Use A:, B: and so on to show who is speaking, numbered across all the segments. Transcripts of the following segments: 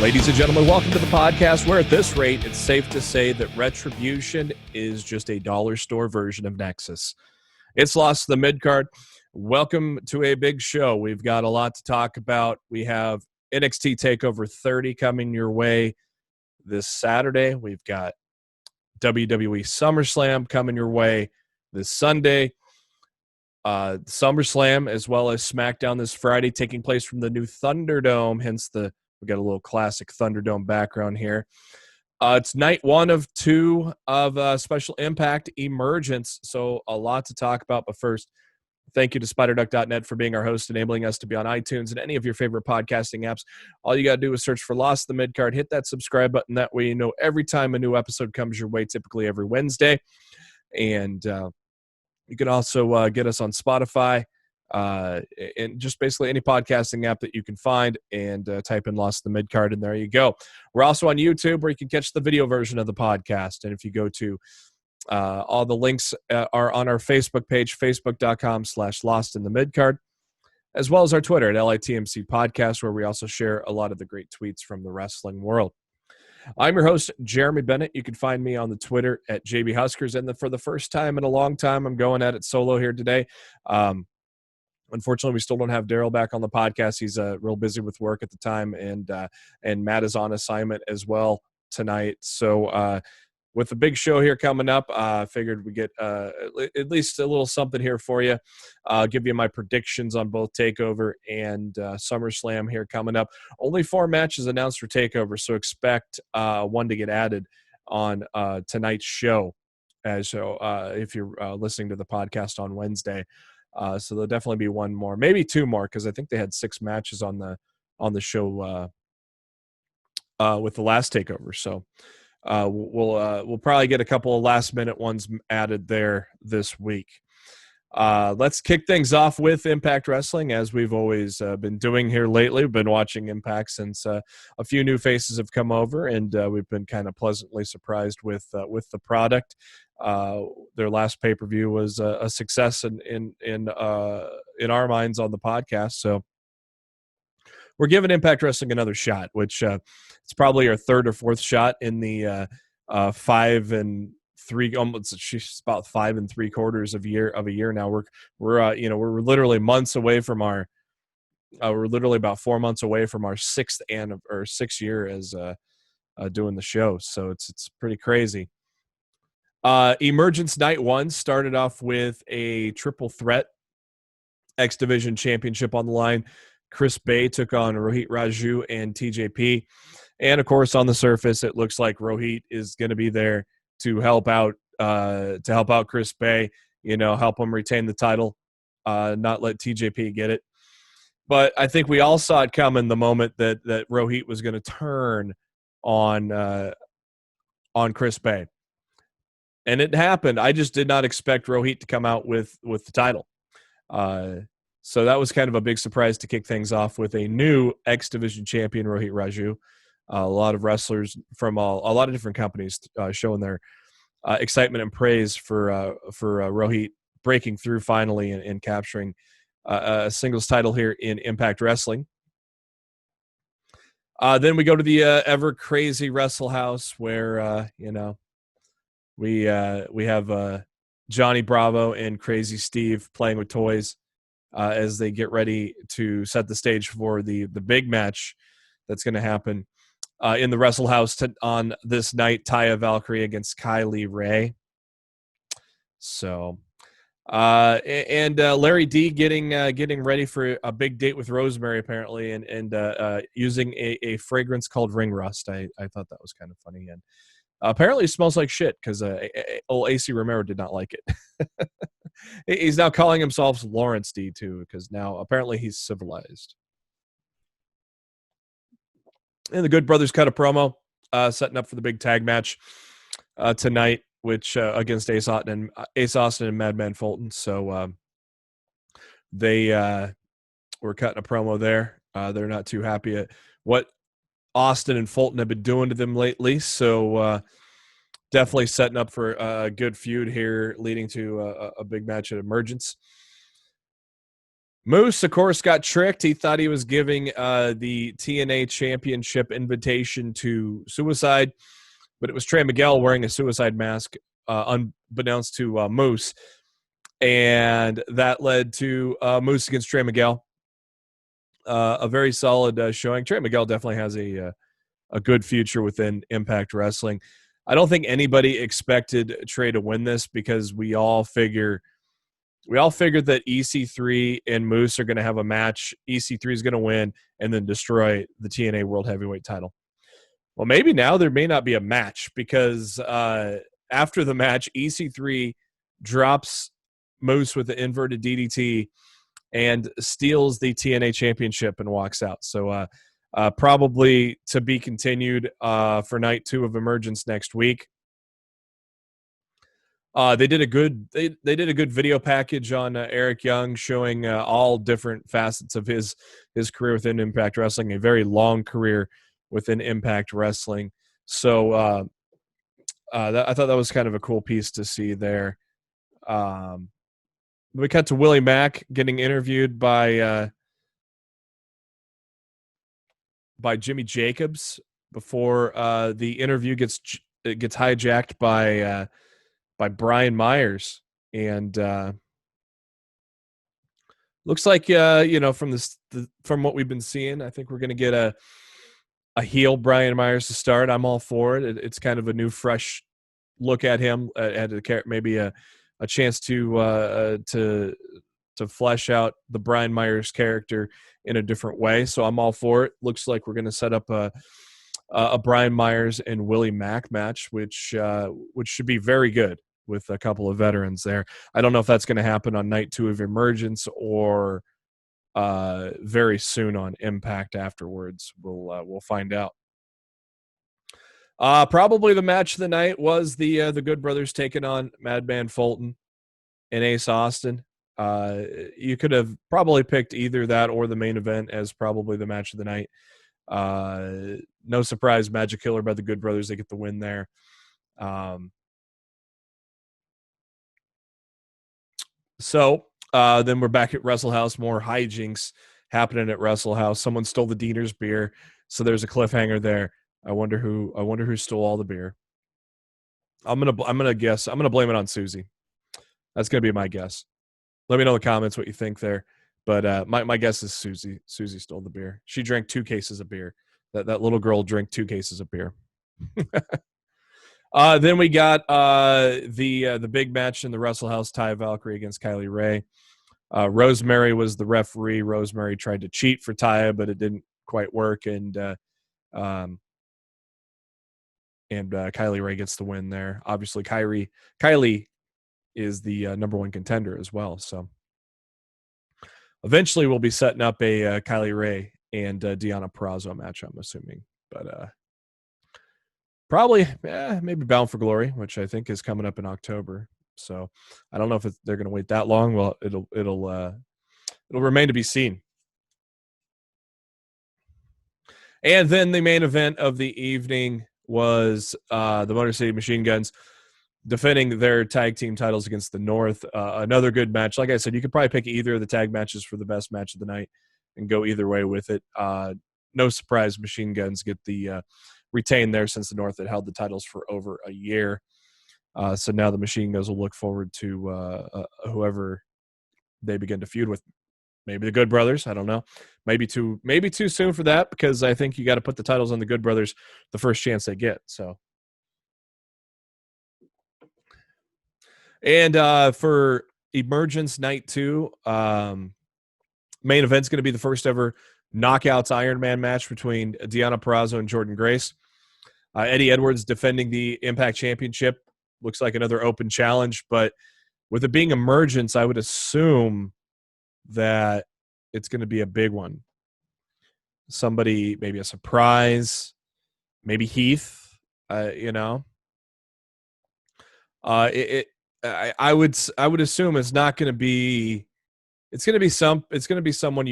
A: Ladies and gentlemen, welcome to the podcast where at this rate, it's safe to say that Retribution is just a dollar store version of Nexus. It's lost the Midcard. Welcome to a big show. We've got a lot to talk about. We have NXT Takeover 30 coming your way this Saturday. We've got WWE SummerSlam coming your way this Sunday. SummerSlam as well as SmackDown this Friday taking place from the new Thunderdome, hence we got a little classic Thunderdome background here. It's night one of two of Special Impact Emergence, so a lot to talk about. But first, thank you to SpiderDuck.net for being our host, enabling us to be on iTunes and any of your favorite podcasting apps. All you got to do is search for Lost the Midcard, hit that subscribe button. That way you know every time a new episode comes your way, typically every Wednesday. And you can also get us on Spotify, and just basically any podcasting app that you can find, and type in Lost the Midcard, and there you go. We're also on YouTube where you can catch the video version of the podcast. And if you go to all the links are on our Facebook page, facebook.com/Lost in the Midcard, as well as our Twitter at LITMC Podcast, where we also share a lot of the great tweets from the wrestling world. I'm your host, Jeremy Bennett. You can find me on the Twitter at JBHuskers. And for the first time in a long time, I'm going at it solo here today. Unfortunately, we still don't have Daryl back on the podcast. He's real busy with work at the time, and Matt is on assignment as well tonight. So with the big show here coming up, I figured we get at least a little something here for you. I'll give you my predictions on both TakeOver and SummerSlam here coming up. Only 4 matches announced for TakeOver, so expect one to get added on tonight's show. If you're listening to the podcast on Wednesday. So there'll definitely be one more, maybe 2 more, because I think they had 6 matches on the show with the last TakeOver. So we'll probably get a couple of last minute ones added there this week. Let's kick things off with Impact Wrestling, as we've always been doing here lately. We've been watching Impact since a few new faces have come over, and we've been kind of pleasantly surprised with the product. Their last pay-per-view was a success in our minds on the podcast. So we're giving Impact Wrestling another shot, which it's probably our 3rd or 4th shot in the 5 and 3. Almost, she's about 5 3/4 of a year now. We're literally months away from our. We're literally about 4 months away from our 6th year as doing the show. So it's pretty crazy. Emergence Night 1 started off with a triple threat X Division Championship on the line. Chris Bay took on Rohit Raju and TJP. And, of course, on the surface, it looks like Rohit is going to be there to help out Chris Bay, help him retain the title, not let TJP get it. But I think we all saw it coming the moment that Rohit was going to turn on Chris Bay. And it happened. I just did not expect Rohit to come out with the title. So that was kind of a big surprise to kick things off with a new X Division champion, Rohit Raju. A lot of wrestlers from a lot of different companies showing their excitement and praise for Rohit breaking through finally and capturing a singles title here in Impact Wrestling. Then we go to the ever crazy Wrestle House where we have Johnny Bravo and Crazy Steve playing with toys as they get ready to set the stage for the big match that's going to happen in the Wrestle House on this night. Taya Valkyrie against Kylie Ray. So, and Larry D getting ready for a big date with Rosemary apparently, and using a fragrance called Ring Rust. I thought that was kind of funny, and apparently it smells like shit because old AC Romero did not like it. He's now calling himself Lawrence D too, because now apparently he's civilized. And the Good Brothers cut a promo setting up for the big tag match tonight. which against Ace Austin and Madman Fulton. So they were cutting a promo there. They're not too happy at what Austin and Fulton have been doing to them lately. So definitely setting up for a good feud here, leading to a big match at Emergence. Moose, of course, got tricked. He thought he was giving the TNA Championship invitation to Suicide, but it was Trey Miguel wearing a Suicide mask, unbeknownst to Moose. And that led to Moose against Trey Miguel. A very solid showing. Trey Miguel definitely has a good future within Impact Wrestling. I don't think anybody expected Trey to win this because we all figured that EC3 and Moose are going to have a match. EC3 is going to win and then destroy the TNA World Heavyweight title. Well, maybe now there may not be a match because after the match, EC3 drops Moose with the inverted DDT and steals the TNA Championship and walks out. So probably to be continued for night 2 of Emergence next week. They did a good video package on Eric Young showing all different facets of his career within Impact Wrestling, a very long career within Impact Wrestling. So I thought that was kind of a cool piece to see there. We cut to Willie Mack getting interviewed by Jimmy Jacobs before the interview gets hijacked by Brian Myers, and looks like from what we've been seeing, I think we're going to get a heel Brian Myers to start. I'm all for it. It's kind of a new, fresh look at him, maybe a chance to flesh out the Brian Myers character in a different way. So I'm all for it. Looks like we're going to set up a Brian Myers and Willie Mack match, which should be very good with a couple of veterans there. I don't know if that's going to happen on night 2 of Emergence or very soon on Impact afterwards. We'll find out. Probably the match of the night was the Good Brothers taking on Madman Fulton and Ace Austin. You could have probably picked either that or the main event as probably the match of the night. No surprise, Magic Killer by the Good Brothers. They get the win there. So then we're back at Wrestle House. More hijinks happening at Wrestle House. Someone stole the Diener's beer, so there's a cliffhanger there. I wonder who stole all the beer. I'm gonna guess. I'm gonna blame it on Susie. That's gonna be my guess. Let me know in the comments what you think there. But my guess is Susie. Susie stole the beer. She drank 2 cases of beer. That little girl drank 2 cases of beer. Then we got the big match in the Wrestle House, Taya Valkyrie against Kylie Rae. Rosemary was the referee. Rosemary tried to cheat for Taya, but it didn't quite work, and Kylie Rae gets the win there. Obviously, Kylie is the number 1 contender as well. So eventually, we'll be setting up a Kylie Rae and Deonna Purrazzo match, I'm assuming, but. Probably, maybe Bound for Glory, which I think is coming up in October. So I don't know if they're going to wait that long. Well, it'll remain to be seen. And then the main event of the evening was the Motor City Machine Guns defending their tag team titles against the North. Another good match. Like I said, you could probably pick either of the tag matches for the best match of the night and go either way with it. No surprise, Machine Guns get the retained there since the North had held the titles for over a year. So now the Machine Guns will look forward to whoever they begin to feud with. Maybe the Good Brothers. I don't know. Maybe too soon for that, because I think you got to put the titles on the Good Brothers the first chance they get. So, and for Emergence Night 2, main event's going to be the first ever Knockouts Iron Man match between Deonna Purrazzo and Jordynne Grace. Eddie Edwards defending the Impact Championship. Looks like another open challenge, but with it being Emergence, I would assume that it's going to be a big one. Somebody, maybe a surprise, maybe Heath, I would assume it's not going to be. It's going to be someone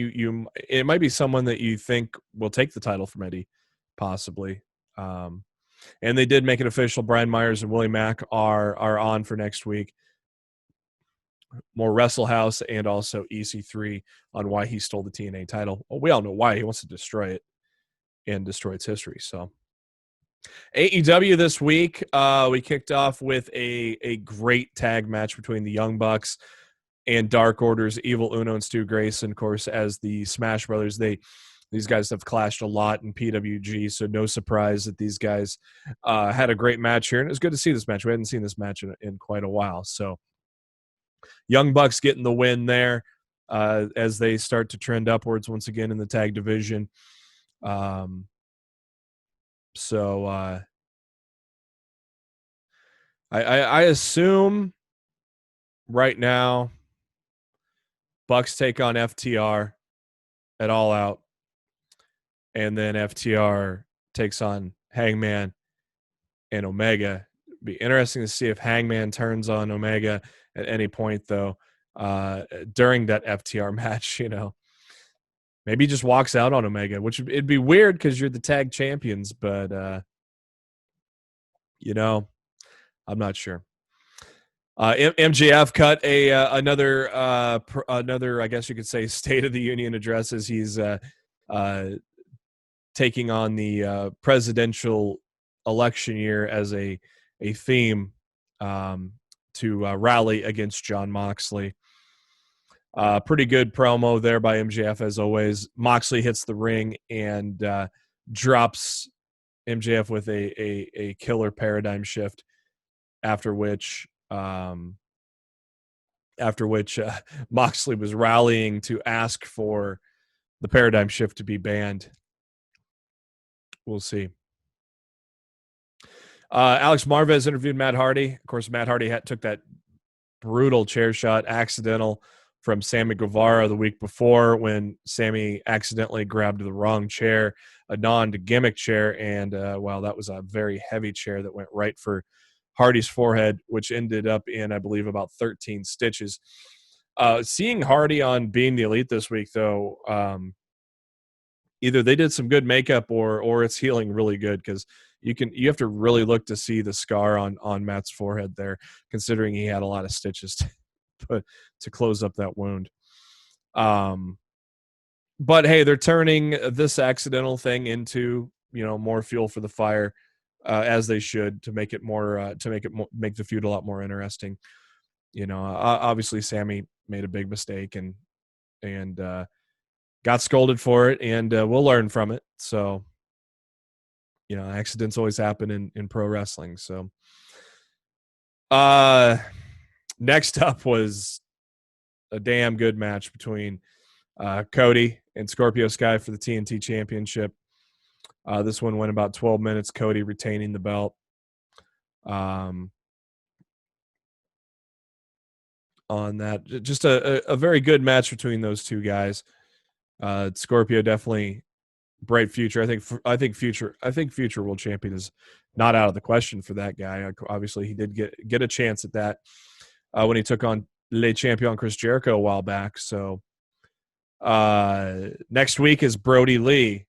A: it might be someone that you think will take the title from Eddie, possibly. And they did make it official. Brian Myers and Willie Mack are on for next week. More Wrestle House and also EC3 on why he stole the TNA title. Well, we all know why. He wants to destroy it and destroy its history. So AEW this week, we kicked off with a great tag match between the Young Bucks and Dark Order's Evil Uno and Stu Grayson, of course, as the Smash Brothers. These guys have clashed a lot in PWG, so no surprise that these guys had a great match here. And it was good to see this match. We hadn't seen this match in quite a while. So Young Bucks getting the win there as they start to trend upwards once again in the tag division. So I assume right now Bucks take on FTR at All Out, and then FTR takes on Hangman and Omega. It'd be interesting to see if Hangman turns on Omega at any point, though, during that FTR match. Maybe he just walks out on Omega, which it'd be weird because you're the tag champions, but I'm not sure. MJF cut another I guess you could say State of the Union address as he's taking on the presidential election year as a theme to rally against John Moxley. Pretty good promo there by MJF as always. Moxley hits the ring and drops MJF with a killer paradigm shift. After which Moxley was rallying to ask for the paradigm shift to be banned. We'll see. Alex Marvez interviewed Matt Hardy. Of course, Matt Hardy took that brutal chair shot, accidental, from Sammy Guevara the week before when Sammy accidentally grabbed the wrong chair, a non-gimmick chair, and that was a very heavy chair that went right for Hardy's forehead, which ended up in, I believe, about 13 stitches. Seeing Hardy on Being the Elite this week, though, either they did some good makeup or it's healing really good, because you have to really look to see the scar on Matt's forehead there, considering he had a lot of stitches to close up that wound. But hey, they're turning this accidental thing into more fuel for the fire, as they should, to make it more make the feud a lot more interesting. Obviously Sammy made a big mistake and got scolded for it, and we'll learn from it. So accidents always happen in pro wrestling. So next up was a damn good match between Cody and Scorpio Sky for the TNT Championship. This one went about 12 minutes, Cody retaining the belt. On that, just a very good match between those two guys. Scorpio definitely bright future. I think future world champion is not out of the question for that guy. Obviously, he did get a chance at that when he took on Le Champion Chris Jericho a while back. So next week is Brody Lee,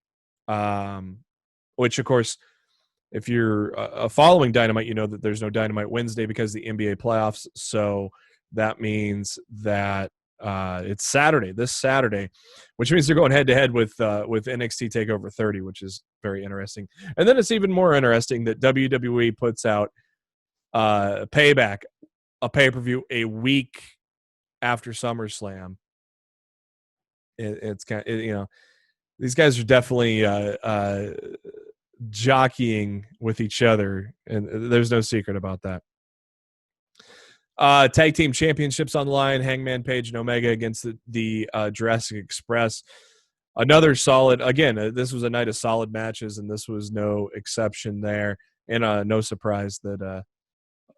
A: which, of course, if you're following Dynamite, you know that there's no Dynamite Wednesday because of the NBA playoffs. So that means that it's this Saturday, which means they're going head-to-head with NXT TakeOver 30, which is very interesting. And then it's even more interesting that WWE puts out Payback, a pay-per-view, a week after SummerSlam. It's kind of, these guys are definitely jockeying with each other, and there's no secret about that. Tag team championships on the line. Hangman Page and Omega against the Jurassic Express. Another solid. Again, this was a night of solid matches, and this was no exception there. And no surprise that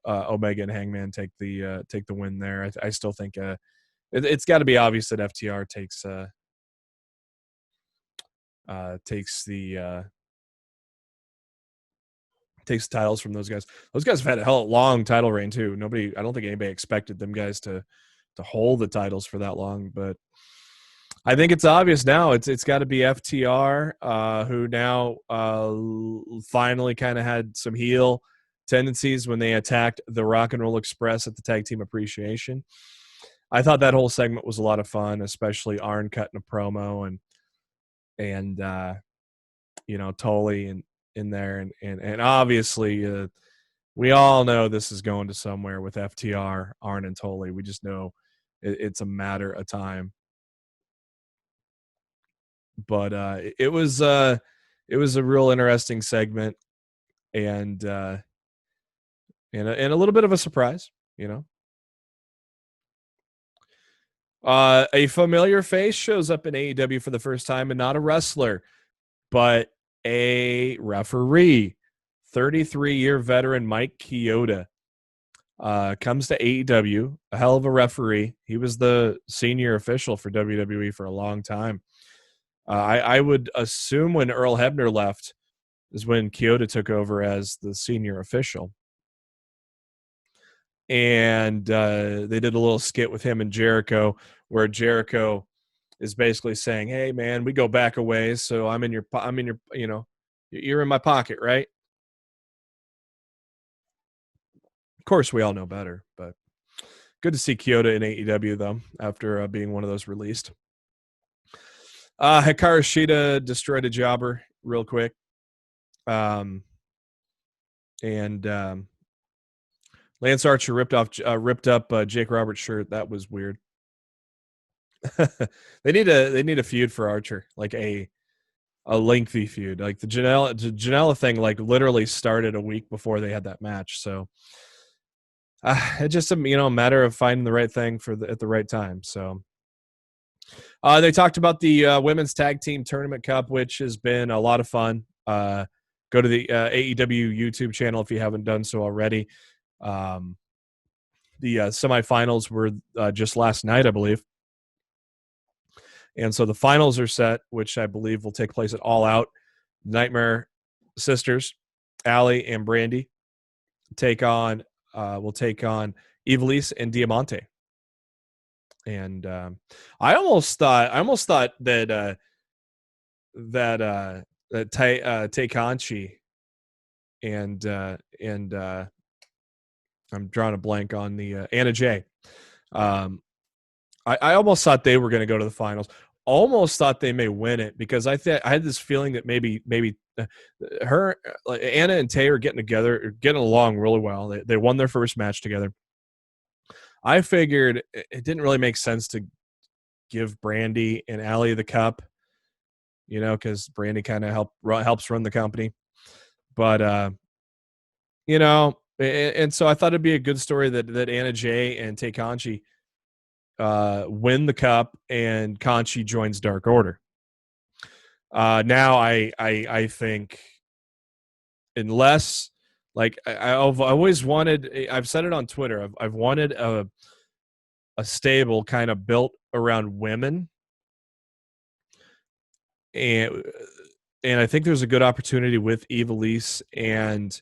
A: Omega and Hangman take the win there. I still think it's got to be obvious that FTR takes takes the titles from those guys. Those guys have had a hell of a long title reign too. I don't think anybody expected them guys to hold the titles for that long, but I think it's obvious now. It's got to be FTR, who now finally kind of had some heel tendencies when they attacked the Rock and Roll Express at the Tag Team Appreciation. I thought that whole segment was a lot of fun, especially Arn cutting a promo and Tully in there, and obviously we all know this is going to somewhere with FTR, Arn, and Tully. We just know it's a matter of time. But it was a real interesting segment, and a little bit of a surprise, A familiar face shows up in AEW for the first time, and not a wrestler, but a referee. 33-year veteran Mike Chioda comes to AEW, a hell of a referee. He was the senior official for WWE for a long time. I would assume when Earl Hebner left is when Chioda took over as the senior official. And they did a little skit with him and Jericho where Jericho is basically saying, "Hey man, we go back a ways, so you're in my pocket, right?" Of course, we all know better, but good to see Chioda in AEW though, after being one of those released. Hikaru Shida destroyed a jobber real quick. And Lance Archer ripped up Jake Roberts' shirt. That was weird. They need a feud for Archer, like a lengthy feud. Like the Janela thing, like literally started a week before they had that match. So it's just a matter of finding the right thing at the right time. So they talked about the Women's Tag Team Tournament Cup, which has been a lot of fun. Go to the AEW YouTube channel if you haven't done so already. The semifinals were just last night, I believe. And so the finals are set, which I believe will take place at All Out. Nightmare Sisters, Allie and Brandy, will take on Ivelisse and Diamante. And I almost thought that Takeanchi and I'm drawing a blank on the Anna Jay. I almost thought they were going to go to the finals. Almost thought they may win it because I had this feeling that maybe her, Anna and Tay are getting along really well. They won their first match together. I figured it didn't really make sense to give Brandy and Allie the cup, because Brandy kind of helps run the company. But and so I thought it'd be a good story that Anna Jay and Tay Conchi win the cup and Conchi joins Dark Order. Now I think unless I've always wanted, I've said it on Twitter, I've wanted a stable kind of built around women, and I think there's a good opportunity with Ivelisse and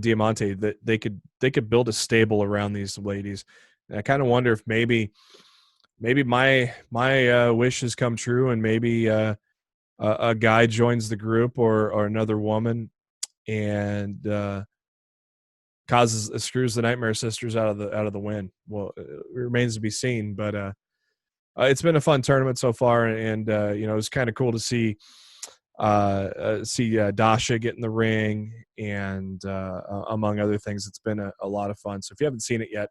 A: Diamante that they could build a stable around these ladies. And I kind of wonder if maybe my wish has come true, and maybe a guy joins the group or another woman and screws the Nightmare Sisters out of the win. Well, it remains to be seen, but it's been a fun tournament so far, and it was kind of cool to see Dasha get in the ring, and among other things. It's been a lot of fun. So if you haven't seen it yet,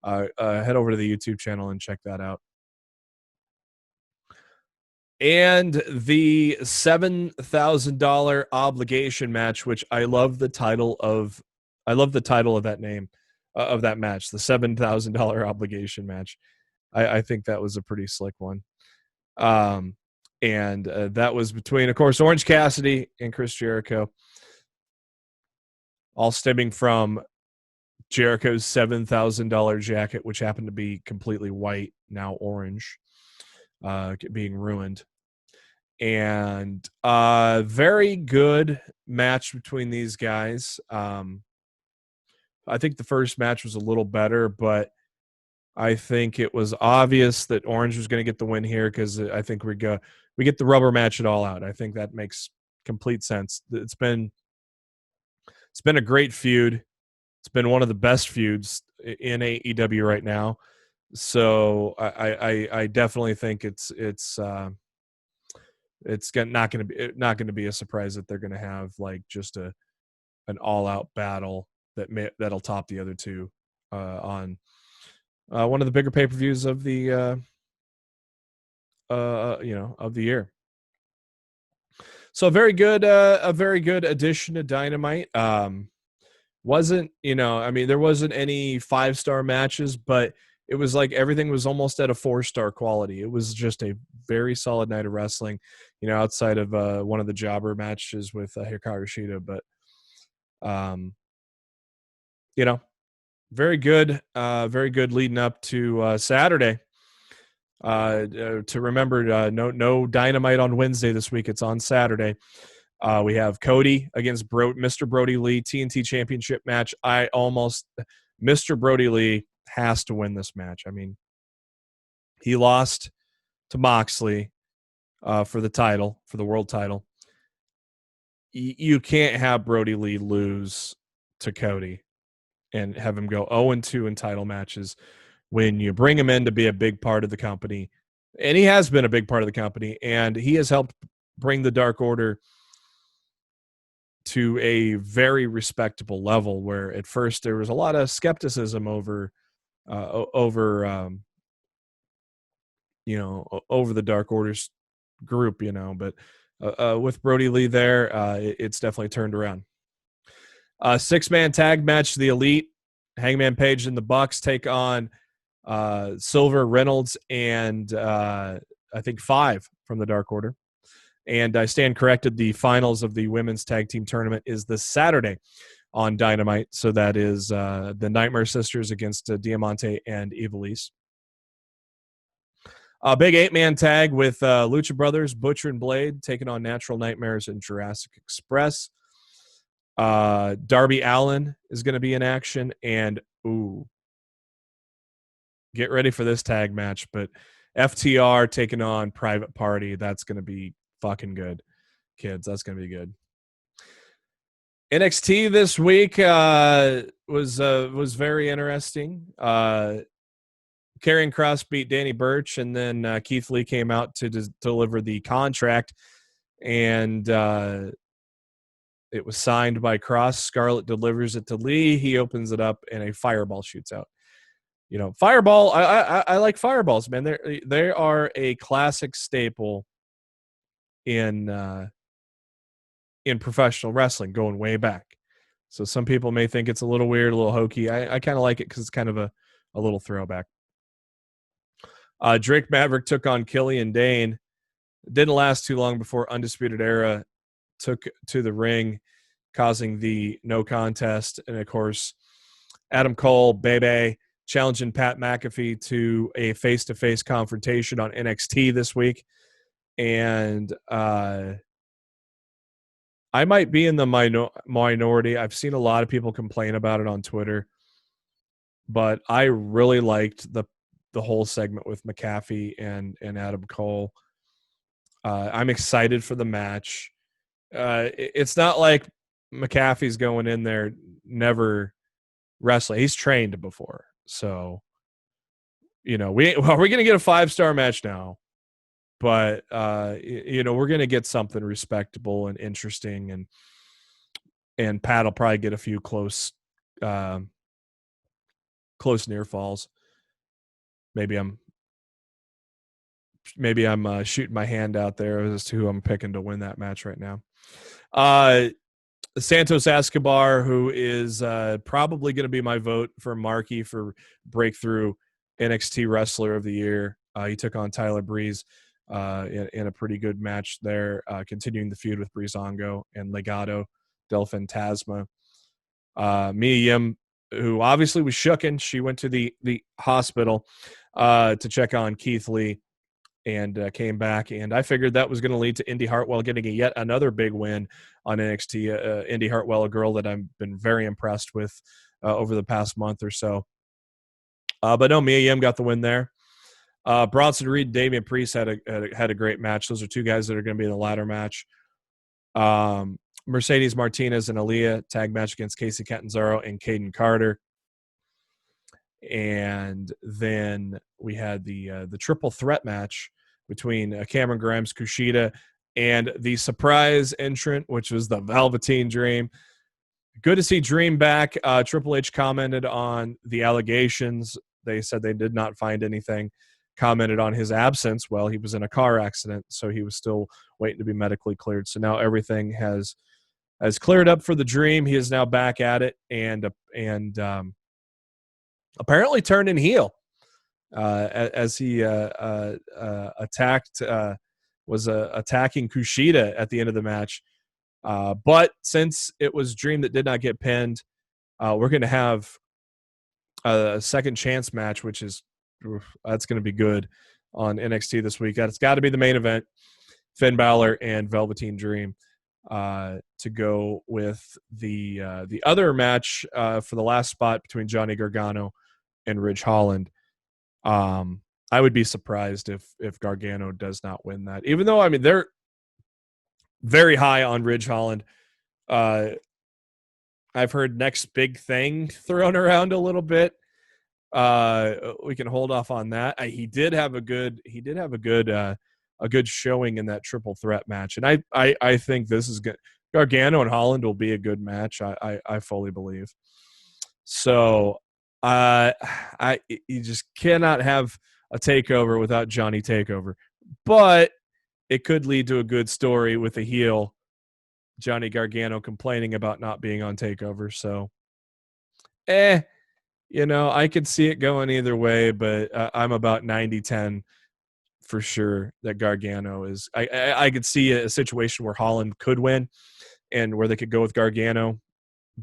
A: head over to the YouTube channel and check that out. And the $7,000 obligation match, which I love the title of that name of that match, the $7,000 obligation match. I think that was a pretty slick one. And that was between, of course, Orange Cassidy and Chris Jericho, all stemming from Jericho's $7,000 jacket, which happened to be completely white, now orange, being ruined. And very good match between these guys. I think the first match was a little better, but I think it was obvious that Orange was going to get the win here because I think we get the rubber match it all out. I think that makes complete sense. It's been a great feud. It's been one of the best feuds in AEW right now. So I definitely think it's not going to be a surprise that they're going to have like just an all out battle that'll top the other two on one of the bigger pay-per-views of the of the year. So a very good addition to Dynamite. Wasn't, there wasn't any 5-star matches, but it was like everything was almost at a 4-star quality. It was just a very solid night of wrestling, outside of one of the jobber matches with Hikaru Shida, but very good leading up to Saturday. To remember, no Dynamite on Wednesday this week. It's on Saturday. We have Cody against Mr. Brody Lee, TNT Championship match. Mr. Brody Lee has to win this match. I mean, he lost to Moxley for the title, for the world title. You can't have Brody Lee lose to Cody and have him go 0-2 in title matches when you bring him in to be a big part of the company. And he has been a big part of the company, and he has helped bring the Dark Order to a very respectable level, where at first there was a lot of skepticism over the Dark Order's group, but with Brody Lee there, it's definitely turned around. 6-man tag match, the Elite, Hangman Page and the Bucks take on Silver, Reynolds, and I think 5 from the Dark Order. And I stand corrected, the finals of the women's tag team tournament is this Saturday on Dynamite. So that is the Nightmare Sisters against Diamante and Ivelisse. A big 8-man tag with Lucha Brothers, Butcher and Blade taking on Natural Nightmares and Jurassic Express. Darby Allin is going to be in action, and get ready for this tag match, but FTR taking on Private Party. That's going to be fucking good, kids. That's going to be good. NXT this week was very interesting. Karrion Kross beat Danny Burch, and then Keith Lee came out to deliver the contract, and it was signed by Kross. Scarlett delivers it to Lee. He opens it up, and a fireball shoots out. Fireball. I like fireballs, man. They are a classic staple in professional wrestling, going way back. So some people may think it's a little weird, a little hokey. I kind of like it because it's kind of a little throwback. Drake Maverick took on Killian Dane. It didn't last too long before Undisputed Era took to the ring, causing the no contest. And of course, Adam Cole, Bebe, challenging Pat McAfee to a face-to-face confrontation on NXT this week. And I might be in the minority. I've seen a lot of people complain about it on Twitter, but I really liked the whole segment with McAfee and Adam Cole. I'm excited for the match. It's not like McAfee's going in there never wrestling. He's trained before. So, we're going to get a 5-star match now, but, we're going to get something respectable and interesting, and Pat will probably get a few close near falls. Maybe I'm shooting my hand out there as to who I'm picking to win that match right now. Santos Escobar, who is probably going to be my vote for Marquee for breakthrough NXT Wrestler of the Year. He took on Tyler Breeze in a pretty good match there, continuing the feud with Breezango and Legado del Fantasma. Mia Yim, who obviously was shooken, she went to the hospital to check on Keith Lee. and came back. And I figured that was going to lead to Indy Hartwell getting yet another big win on NXT. Indy Hartwell, a girl that I've been very impressed with over the past month or so. But no, Mia Yim got the win there. Bronson Reed and Damian Priest had a great match. Those are two guys that are going to be in the ladder match. Mercedes Martinez and Aaliyah tag match against Casey Catanzaro and Caden Carter. And then we had the triple threat match between Cameron Grimes, Kushida, and the surprise entrant, which was the Velveteen Dream. Good to see Dream back. Triple H commented on the allegations. They said they did not find anything. Commented on his absence. Well, he was in a car accident, so he was still waiting to be medically cleared. So now everything has cleared up for the Dream. He is now back at it, and apparently turning heel as he was attacking Kushida at the end of the match. But since it was Dream that did not get pinned, we're going to have a second chance match, which is that's going to be good on NXT this week. It's got to be the main event, Finn Balor and Velveteen Dream, to go with the other match for the last spot between Johnny Gargano and Ridge Holland. I would be surprised if Gargano does not win that, even though, I mean, they're very high on Ridge Holland. I've heard next big thing thrown around a little bit. We can hold off on that. He did have a good showing in that triple threat match, and I think this is good. Gargano and Holland will be a good match. I fully believe. So you just cannot have a takeover without Johnny Takeover, but it could lead to a good story with a heel Johnny Gargano complaining about not being on Takeover. So, I could see it going either way, but I'm about 90-10 for sure that Gargano is. I could see a situation where Holland could win and where they could go with Gargano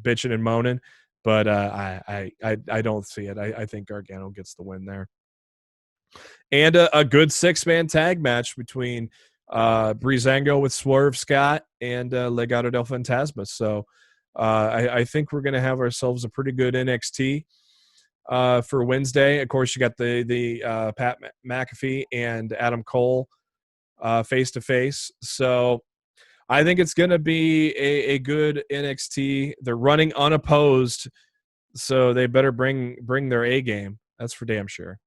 A: bitching and moaning, but I don't see it. I think Gargano gets the win there. And a good 6-man tag match between Breezango with Swerve Scott and Legado del Fantasma. So I think we're going to have ourselves a pretty good NXT for Wednesday. Of course, you got the Pat McAfee and Adam Cole face to face. So I think it's going to be a good NXT. They're running unopposed, so they better bring their A game. That's for damn sure.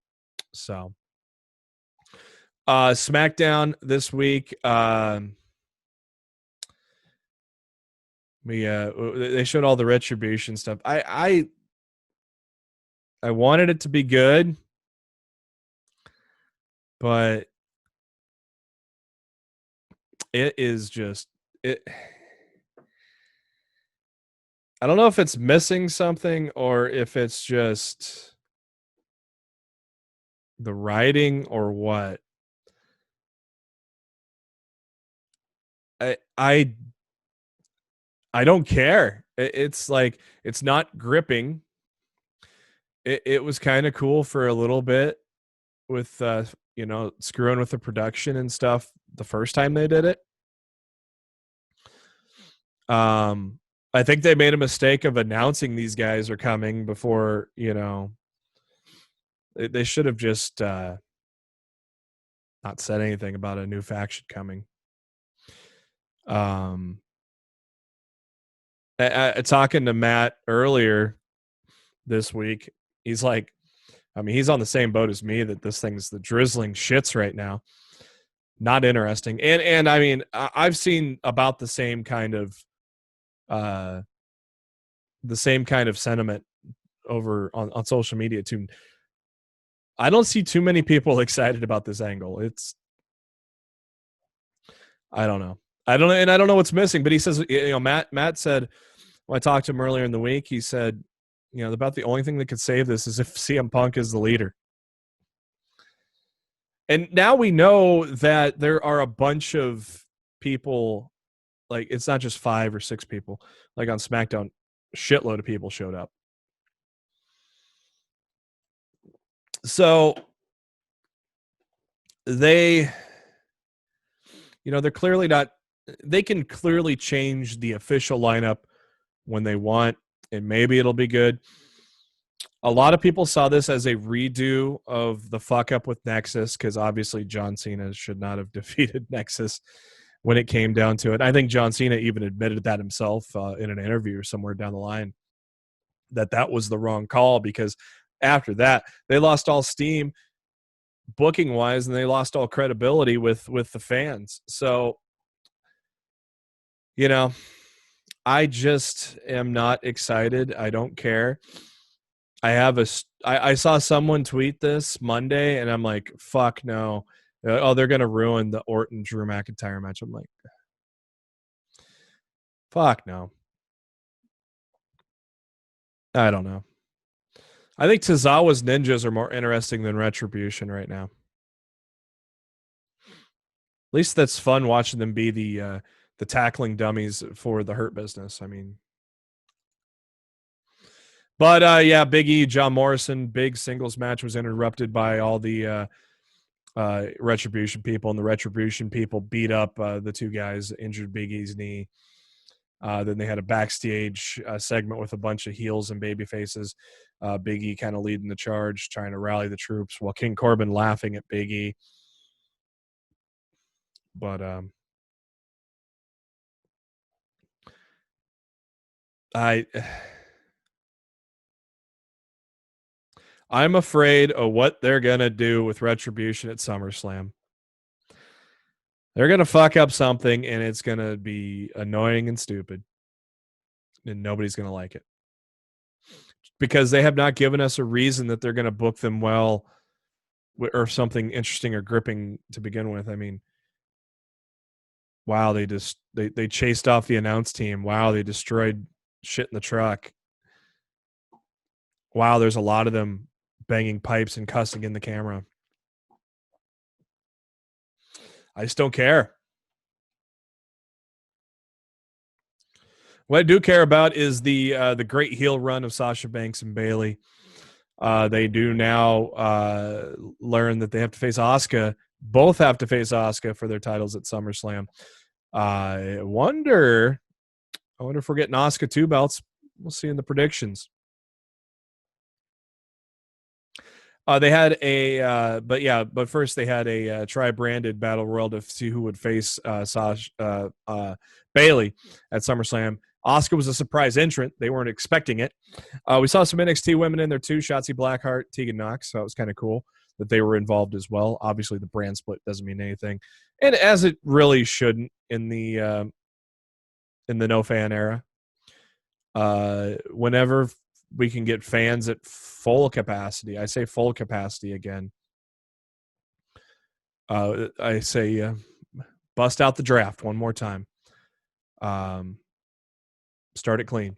A: So SmackDown this week. They showed all the Retribution stuff. I wanted it to be good, but it is just it. I don't know if it's missing something or if it's just the writing or what. I don't care. It's like it's not gripping. It was kind of cool for a little bit with screwing with the production and stuff the first time they did it. I think they made a mistake of announcing these guys are coming before, they should have just not said anything about a new faction coming. Talking to Matt earlier this week, he's like, I mean, he's on the same boat as me that this thing's the drizzling shits right now. Not interesting. And I mean, I've seen about the same kind of sentiment over on social media too. I don't see too many people excited about this angle. I don't know. I don't know what's missing, but he says, Matt said, when I talked to him earlier in the week, he said, about the only thing that could save this is if CM Punk is the leader. And now we know that there are a bunch of people, like it's not just 5 or 6 people, like on SmackDown, a shitload of people showed up. So they, they're clearly not. They can clearly change the official lineup when they want, and maybe it'll be good. A lot of people saw this as a redo of the fuck up with Nexus, because obviously John Cena should not have defeated Nexus when it came down to it. I think John Cena even admitted that himself in an interview somewhere down the line, that was the wrong call, because after that, they lost all steam booking wise, and they lost all credibility with the fans. So, I just am not excited. I don't care. I saw someone tweet this Monday, and I'm like, fuck no. Oh, they're going to ruin the Orton-Drew McIntyre match. I'm like, fuck no. I don't know. I think Tozawa's ninjas are more interesting than Retribution right now. At least that's fun watching them be the tackling dummies for the Hurt Business. I mean, but yeah, Big E, John Morrison, big singles match was interrupted by all the Retribution people, and the Retribution people beat up the two guys, injured Big E's knee. Then they had a backstage segment with a bunch of heels and baby faces. Big E kind of leading the charge, trying to rally the troops, while King Corbin laughing at Big E. But I'm afraid of what they're gonna do with Retribution at SummerSlam. They're gonna fuck up something, and it's gonna be annoying and stupid, and nobody's gonna like it, because they have not given us a reason that they're gonna book them well or something interesting or gripping to begin with. I mean, wow, they chased off the announce team. Wow, they destroyed shit in the truck. Wow, there's a lot of them banging pipes and cussing in the camera. I just don't care. What I do care about is the great heel run of Sasha Banks and Bayley. They do now learn that they have to face Asuka. Both have to face Asuka for their titles at SummerSlam. I wonder if we're getting Asuka 2 belts. We'll see in the predictions. They had but first they had a tri-branded battle royal to see who would face Sasha Bayley at SummerSlam. Asuka was a surprise entrant. They weren't expecting it. We saw some NXT women in there too. Shotzi Blackheart, Tegan Knox. So it was kind of cool that they were involved as well. Obviously, the brand split doesn't mean anything, and as it really shouldn't in the no fan era. Whenever we can get fans at full capacity, I say full capacity again. I say bust out the draft one more time. Start it clean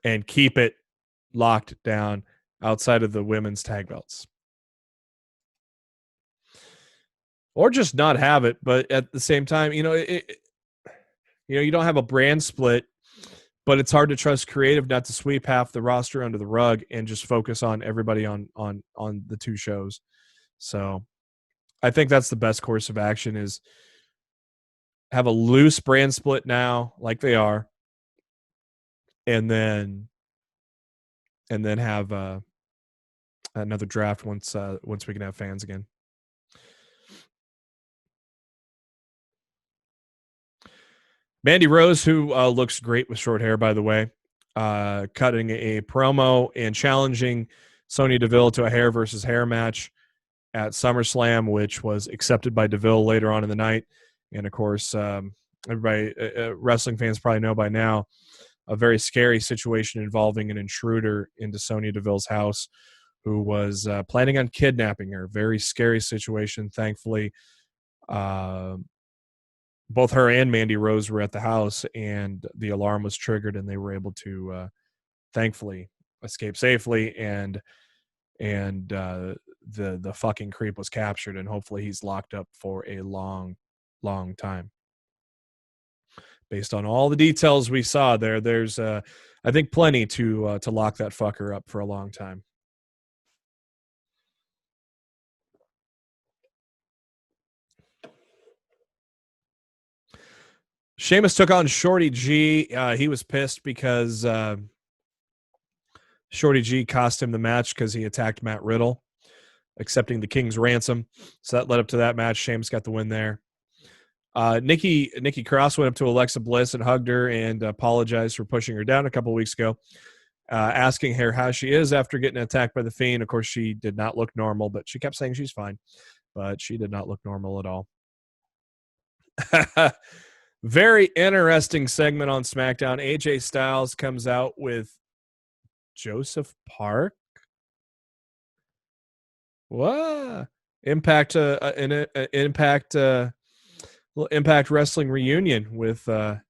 A: and keep it locked down outside of the women's tag belts. Or just not have it, but at the same time, you don't have a brand split, but it's hard to trust creative not to sweep half the roster under the rug and just focus on everybody on the two shows. So I think that's the best course of action, is have a loose brand split now, like they are, and then have another draft once we can have fans again. Mandy Rose, who looks great with short hair, by the way, cutting a promo and challenging Sonya Deville to a hair versus hair match at SummerSlam, which was accepted by Deville later on in the night. And of course, everybody, wrestling fans probably know by now, a very scary situation involving an intruder into Sonya Deville's house who was planning on kidnapping her. Very scary situation. Thankfully, both her and Mandy Rose were at the house, and the alarm was triggered, and they were able to thankfully escape safely. And the fucking creep was captured, and hopefully he's locked up for a long time. Based on all the details we saw there's I think plenty to lock that fucker up for a long time. Sheamus took on Shorty G. He was pissed because Shorty G cost him the match because he attacked Matt Riddle, accepting the King's ransom. So that led up to that match. Sheamus got the win there. Nikki Cross went up to Alexa Bliss and hugged her and apologized for pushing her down a couple weeks ago, asking her how she is after getting attacked by the Fiend. Of course, she did not look normal, but she kept saying she's fine. But she did not look normal at all. Very interesting segment on SmackDown. AJ Styles comes out with Joseph Park. What? Impact Impact Wrestling reunion with now,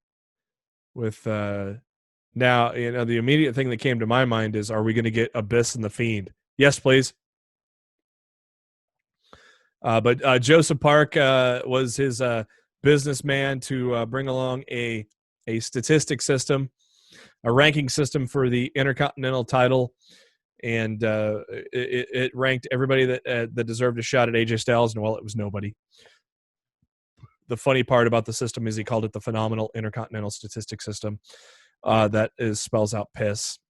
A: the immediate thing that came to my mind is, are we going to get Abyss and the Fiend? Yes, please. But Joseph Park was his businessman to bring along a statistic system, a ranking system for the Intercontinental title, and it ranked everybody that deserved a shot at AJ Styles, and well, it was nobody. The funny part about the system is he called it the Phenomenal Intercontinental Statistic System. That spells out piss.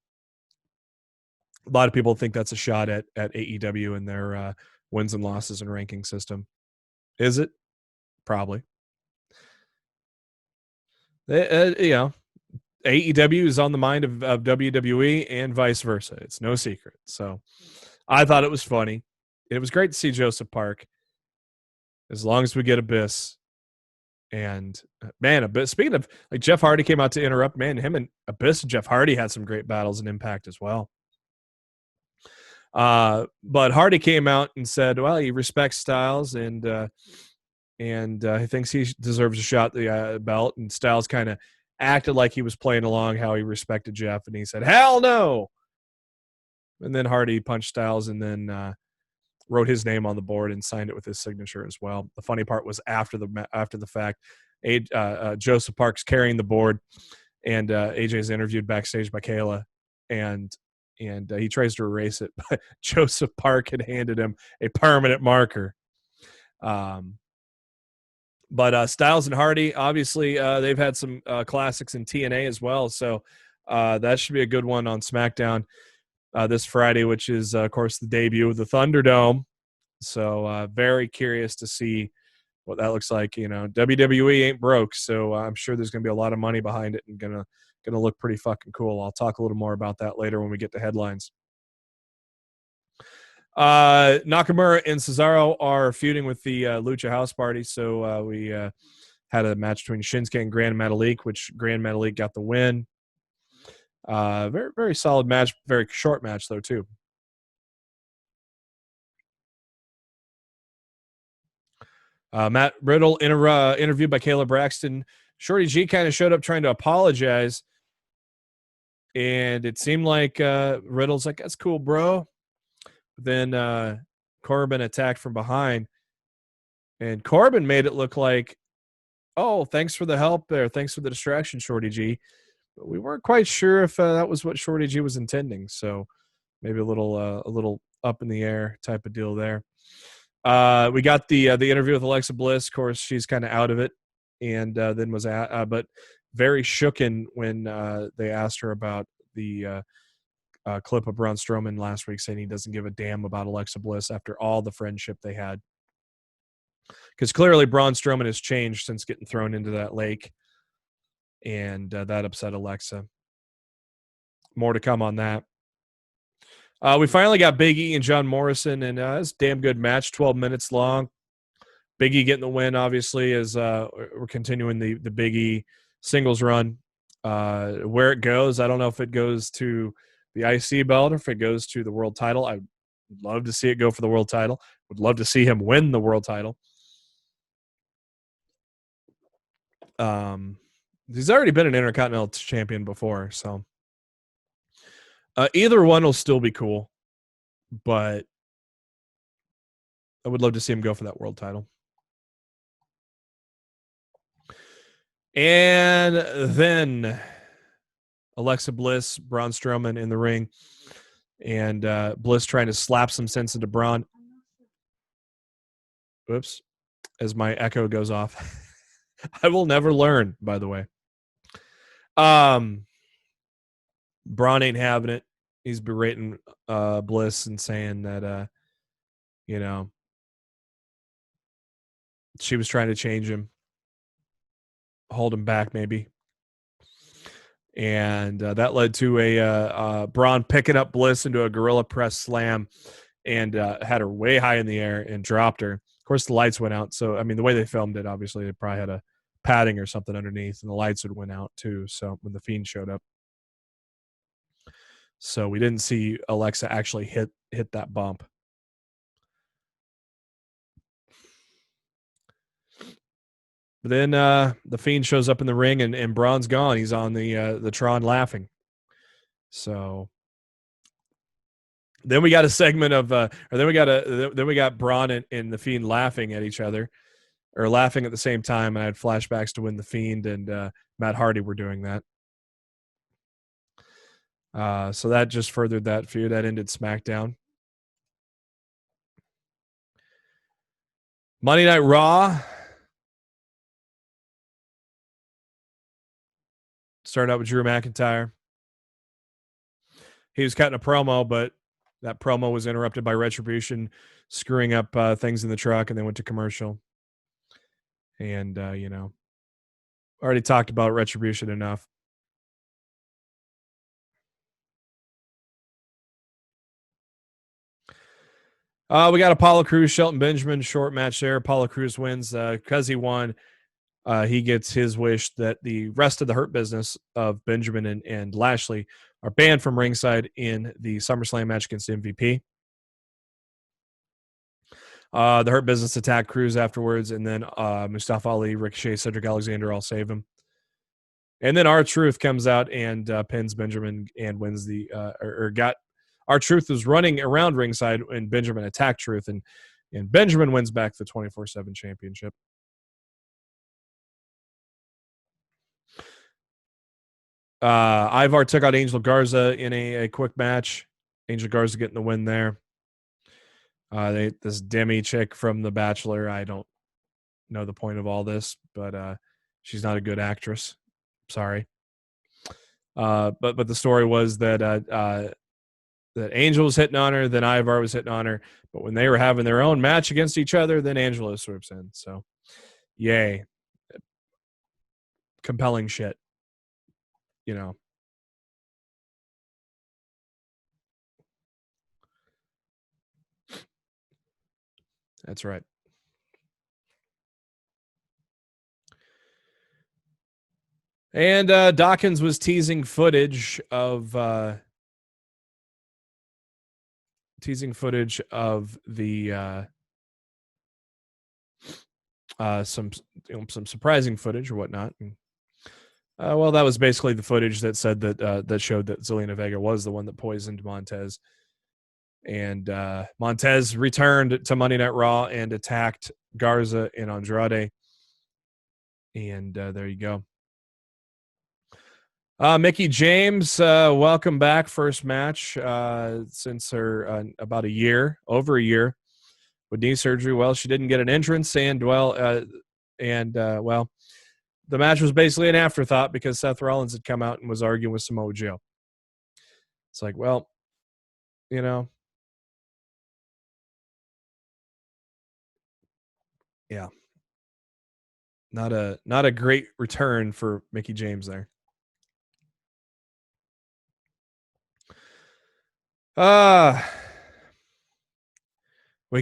A: A lot of people think that's a shot at AEW and their wins and losses and ranking system. Is it? Probably. AEW is on the mind of WWE and vice versa. It's no secret. So I thought it was funny. It was great to see Joseph Park. As long as we get Abyss. And man, Abyss, speaking of, like, Jeff Hardy came out to interrupt, man, him and Abyss and Jeff Hardy had some great battles and Impact as well. But Hardy came out and said, well, he respects Styles and he thinks he deserves a shot at the belt. And Styles kind of acted like he was playing along how he respected Jeff, and he said, hell no. And then Hardy punched Styles and then wrote his name on the board and signed it with his signature as well. The funny part was after the fact, Joseph Park's carrying the board, and AJ's interviewed backstage by Kayla, and he tries to erase it, but Joseph Park had handed him a permanent marker. But Styles and Hardy, obviously, they've had some classics in TNA as well, so that should be a good one on SmackDown this Friday, which is, of course, the debut of the Thunderdome. So very curious to see what that looks like. You know, WWE ain't broke, so I'm sure there's going to be a lot of money behind it and gonna look pretty fucking cool. I'll talk a little more about that later when we get to headlines. Nakamura and Cesaro are feuding with the Lucha House Party, so we had a match between Shinsuke and Grand Metalik, which Grand Metalik got the win. Very, very solid match. Very short match, though, too. Matt Riddle interviewed by Kayla Braxton. Shorty G kind of showed up trying to apologize, and it seemed like Riddle's like, that's cool, bro. But then Corbin attacked from behind, and Corbin made it look like, oh, thanks for the help there. Thanks for the distraction, Shorty G. But we weren't quite sure if that was what Shorty G was intending. So maybe a little up in the air type of deal there. We got the interview with Alexa Bliss. Of course, she's kind of out of it, and then was but very shooken when they asked her about the clip of Braun Strowman last week saying he doesn't give a damn about Alexa Bliss after all the friendship they had. Because clearly Braun Strowman has changed since getting thrown into that lake, and that upset Alexa. More to come on that. We finally got Big E and John Morrison, and it's a damn good match, 12 minutes long. Big E getting the win, obviously, as we're continuing the Big E singles run. Where it goes, I don't know if it goes to the IC belt or if it goes to the world title. I would love to see it go for the world title. Would love to see him win the world title. He's already been an Intercontinental champion before, so either one will still be cool, but I would love to see him go for that world title. And then Alexa Bliss, Braun Strowman in the ring, and Bliss trying to slap some sense into Braun. Oops, as my echo goes off. I will never learn, by the way. Braun ain't having it. He's berating Bliss and saying that, she was trying to change him, hold him back maybe. And that led to a Braun picking up Bliss into a gorilla press slam and had her way high in the air and dropped her. Of course, the lights went out. So, I mean, the way they filmed it, obviously, they probably had a padding or something underneath, and the lights would went out too. So when the Fiend showed up, so we didn't see Alexa actually hit that bump. But then the Fiend shows up in the ring, and Braun's gone. He's on the Tron laughing. So then we got a segment of, then we got Braun and the Fiend laughing at each other, or laughing at the same time. And I had flashbacks to when the Fiend and Matt Hardy were doing that. So that just furthered that feud. That ended SmackDown. Monday Night Raw started out with Drew McIntyre. He was cutting a promo, but that promo was interrupted by Retribution screwing up things in the truck, and they went to commercial. And, already talked about Retribution enough. We got Apollo Crews, Shelton Benjamin, short match there. Apollo Crews wins because he won. He gets his wish that the rest of the Hurt Business of Benjamin and Lashley are banned from ringside in the SummerSlam match against MVP. The Hurt Business attacked Crews afterwards, and then Mustafa Ali, Ricochet, Cedric Alexander all save him. And then R-Truth comes out and pins Benjamin and wins the R-Truth was running around ringside, and Benjamin attacked Truth, and Benjamin wins back the 24/7 championship. Ivar took out Angel Garza in a quick match. Angel Garza getting the win there. This Demi chick from The Bachelor, I don't know the point of all this, but she's not a good actress. Sorry. But the story was that Angel was hitting on her, then Ivar was hitting on her. But when they were having their own match against each other, then Angela swoops in. So, yay. Compelling shit. That's right. And Dawkins was teasing footage of the some surprising footage or whatnot. And, well, that was basically the footage that said that showed that Zelina Vega was the one that poisoned Montez. And Montez returned to Monday Night Raw and attacked Garza and Andrade. And there you go. Mickie James, welcome back. First match since her about over a year with knee surgery. Well, she didn't get an entrance, and the match was basically an afterthought because Seth Rollins had come out and was arguing with Samoa Joe. It's like, well, yeah, not a great return for Mickie James there. We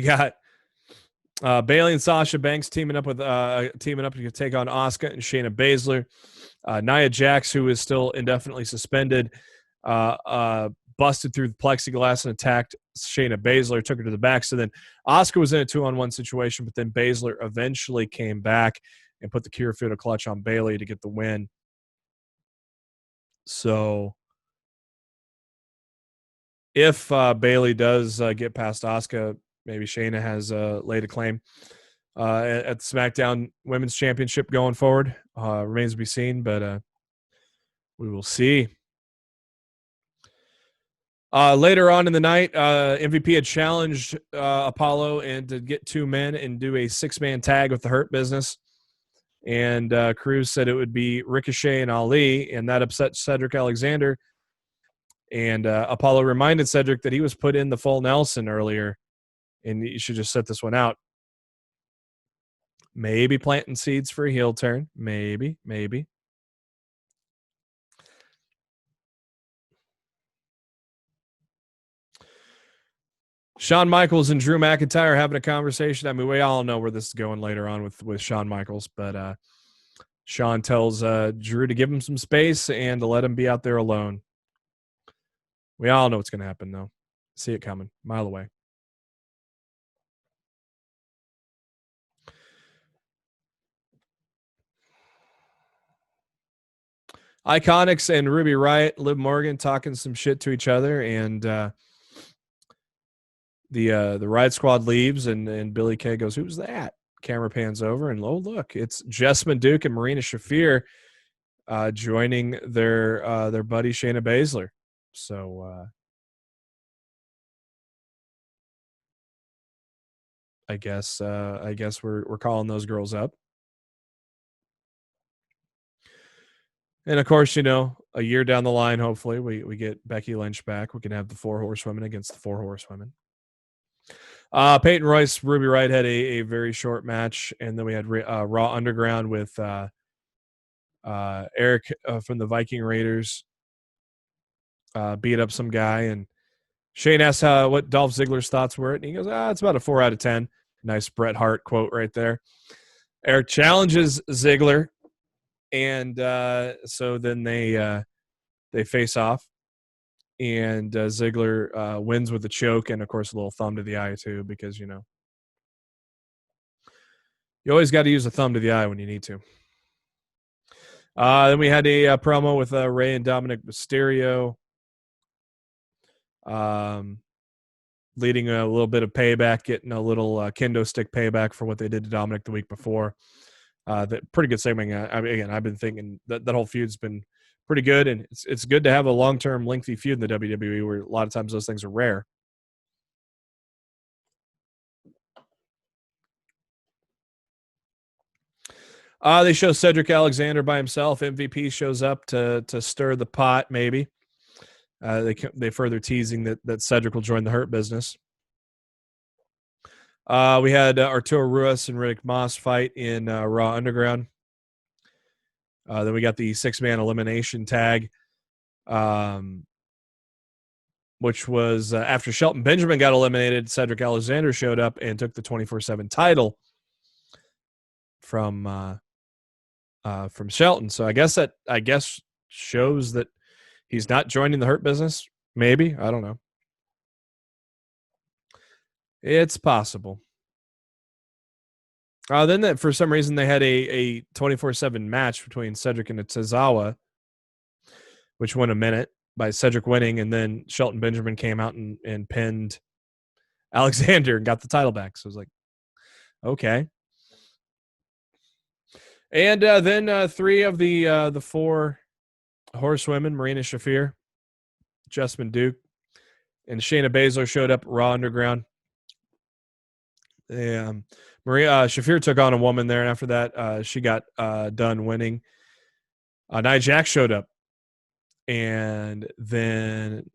A: got Bayley and Sasha Banks teaming up to take on Asuka and Shayna Baszler. Nia Jax, who is still indefinitely suspended, busted through the plexiglass and attacked Shayna Baszler, took her to the back. So then Asuka was in a 2-on-1 situation, but then Baszler eventually came back and put the Kirifuda clutch on Bayley to get the win. So if Bayley does get past Asuka, maybe Shayna has laid a claim at the SmackDown Women's Championship going forward. Remains to be seen, but we will see. Later on in the night, MVP had challenged Apollo and to get 2 men and do a 6-man tag with the Hurt Business. And Cruz said it would be Ricochet and Ali, and that upset Cedric Alexander. And Apollo reminded Cedric that he was put in the full Nelson earlier, and you should just set this one out. Maybe planting seeds for a heel turn. Maybe. Shawn Michaels and Drew McIntyre having a conversation. I mean, we all know where this is going later on with Shawn Michaels, but Shawn tells Drew to give him some space and to let him be out there alone. We all know what's going to happen, though. See it coming, mile away. Iconics and Ruby Riott, Liv Morgan talking some shit to each other, and the Riot Squad leaves, and Billy Kay goes, "Who's that?" Camera pans over, and look, it's Jessamyn Duke and Marina Shafir joining their buddy Shayna Baszler. So I guess we're calling those girls up. And of course, a year down the line, hopefully we get Becky Lynch back. We can have the 4 horsewomen against the 4 horsewomen. Peyton Royce, Ruby Riott had a very short match, and then we had Raw Underground with Eric from the Viking Raiders beat up some guy, and Shane asked what Dolph Ziggler's thoughts were, and he goes, it's about a 4 out of 10. Nice Bret Hart quote right there. Eric challenges Ziggler, and so then they face off, and Ziggler wins with a choke, and of course a little thumb to the eye too, because you always got to use a thumb to the eye when you need to. Then we had a promo with Rey and Dominic Mysterio, leading a little bit of payback, getting a little kendo stick payback for what they did to Dominic the week before. Pretty good segment. I've been thinking that whole feud's been pretty good, and it's good to have a long-term, lengthy feud in the WWE, where a lot of times those things are rare. They show Cedric Alexander by himself. MVP shows up to stir the pot, maybe. They further teasing that Cedric will join the Hurt Business. We had Arturo Ruas and Riddick Moss fight in Raw Underground. Then we got the 6-man elimination tag, which was after Shelton Benjamin got eliminated. Cedric Alexander showed up and took the 24/7 title from Shelton. So I guess shows that he's not joining the Hurt Business. Maybe, I don't know. It's possible. Then for some reason they had a 24/7 match between Cedric and Tozawa, which went a minute by Cedric winning, and then Shelton Benjamin came out and pinned Alexander and got the title back. So I was like, okay. And then 3 of the 4 horsewomen, Marina Shafir, Jessamyn Duke, and Shayna Baszler showed up at Raw Underground. Maria Shafir took on a woman there, and after that, she got done winning. Nia Jax showed up, and then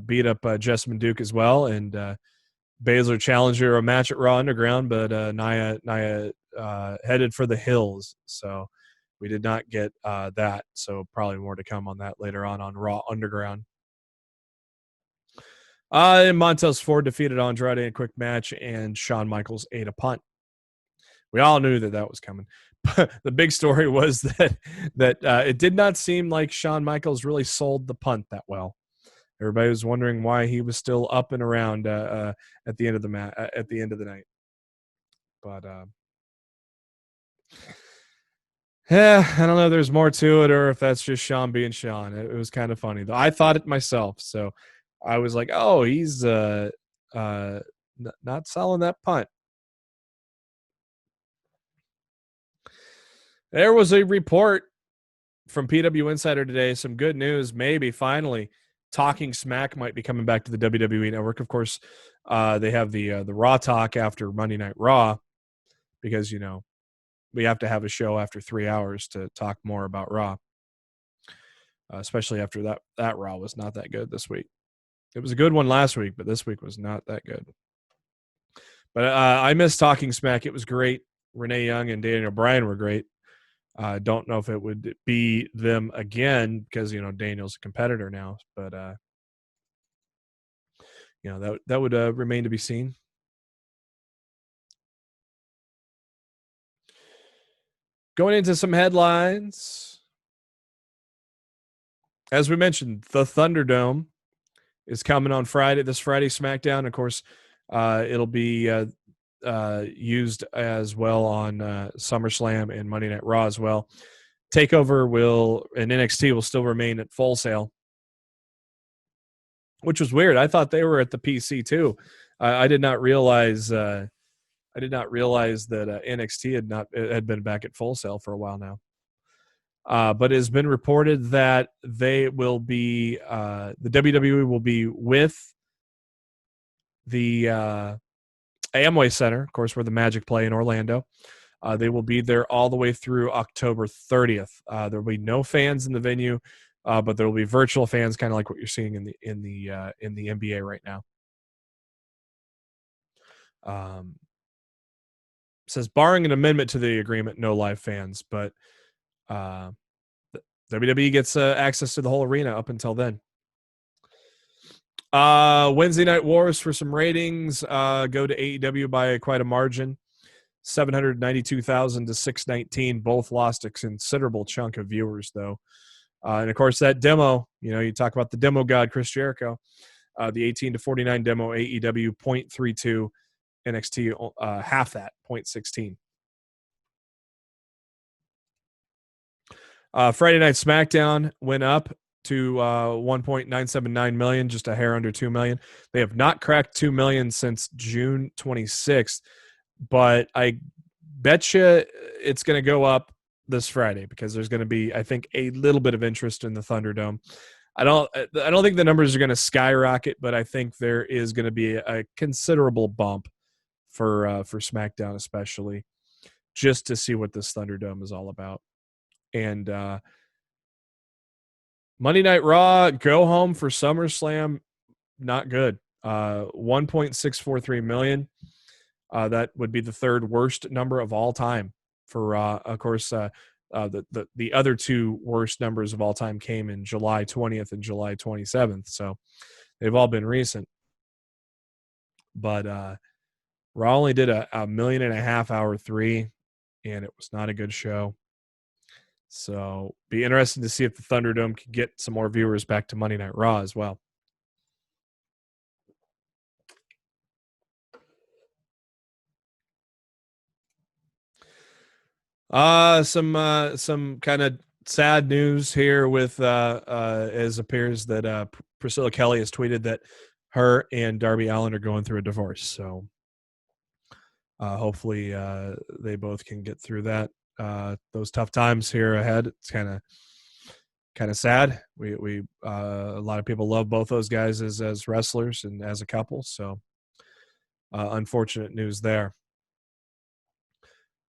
A: beat up Jessamyn Duke as well. And Baszler challenged her a match at Raw Underground, but Nia headed for the hills, so we did not get that. So probably more to come on that later on Raw Underground. And Montez Ford defeated Andrade in a quick match, and Shawn Michaels ate a punt. We all knew that was coming. The big story was that it did not seem like Shawn Michaels really sold the punt that well. Everybody was wondering why he was still up and around at the end of the night. But I don't know if there's more to it or if that's just Shawn being Shawn. It was kind of funny, though. I thought it myself, so I was like, oh, he's not selling that punt. There was a report from PW Insider today. Some good news, maybe finally. Talking Smack might be coming back to the WWE Network. Of course, they have the Raw Talk after Monday Night Raw, because we we have to have a show after 3 hours to talk more about Raw, especially after that Raw was not that good this week. It was a good one last week, but this week was not that good. But I miss talking smack. It was great. Renee Young and Daniel Bryan were great. Don't know if it would be them again because, Daniel's a competitor now. But, that would remain to be seen. Going into some headlines. As we mentioned, the Thunderdome is coming on this Friday, SmackDown. Of course, it'll be used as well on SummerSlam and Monday Night Raw as well. Takeover and NXT will still remain at Full Sail, which was weird. I thought they were at the PC too. I did not realize. I did not realize that NXT had been back at Full Sail for a while now. But it has been reported that they will be the WWE will be with the Amway Center, of course, where the Magic play in Orlando. They will be there all the way through October 30th. There will be no fans in the venue, but there will be virtual fans, kind of like what you're seeing in the NBA right now. Says barring an amendment to the agreement, no live fans, but WWE gets access to the whole arena up until then. Wednesday Night Wars for some ratings go to AEW by quite a margin, 792,000 to 619. Both lost a considerable chunk of viewers, though. And of course, that demo, you talk about the demo god, Chris Jericho, the 18 to 49 demo, AEW 0.32, NXT half that, 0.16. Friday Night SmackDown went up to 1.979 million, just a hair under 2 million. They have not cracked 2 million since June 26th, but I bet you it's going to go up this Friday because there's going to be, I think, a little bit of interest in the Thunderdome. I don't think the numbers are going to skyrocket, but I think there is going to be a considerable bump for SmackDown, especially just to see what this Thunderdome is all about. And Monday Night Raw, go home for SummerSlam, not good. 1.643 million. That would be the third worst number of all time for Raw. Of course, the other two worst numbers of all time came in July 20th and July 27th. So they've all been recent. But Raw only did a 1.5 million hour 3, and it was not a good show. So be interesting to see if the Thunderdome can get some more viewers back to Monday Night Raw as well. Some kind of sad news here with as appears that Priscilla Kelly has tweeted that her and Darby Allin are going through a divorce. So hopefully they both can get through that. Those tough times here ahead. It's kind of sad. We a lot of people love both those guys as wrestlers and as a couple. So unfortunate news there.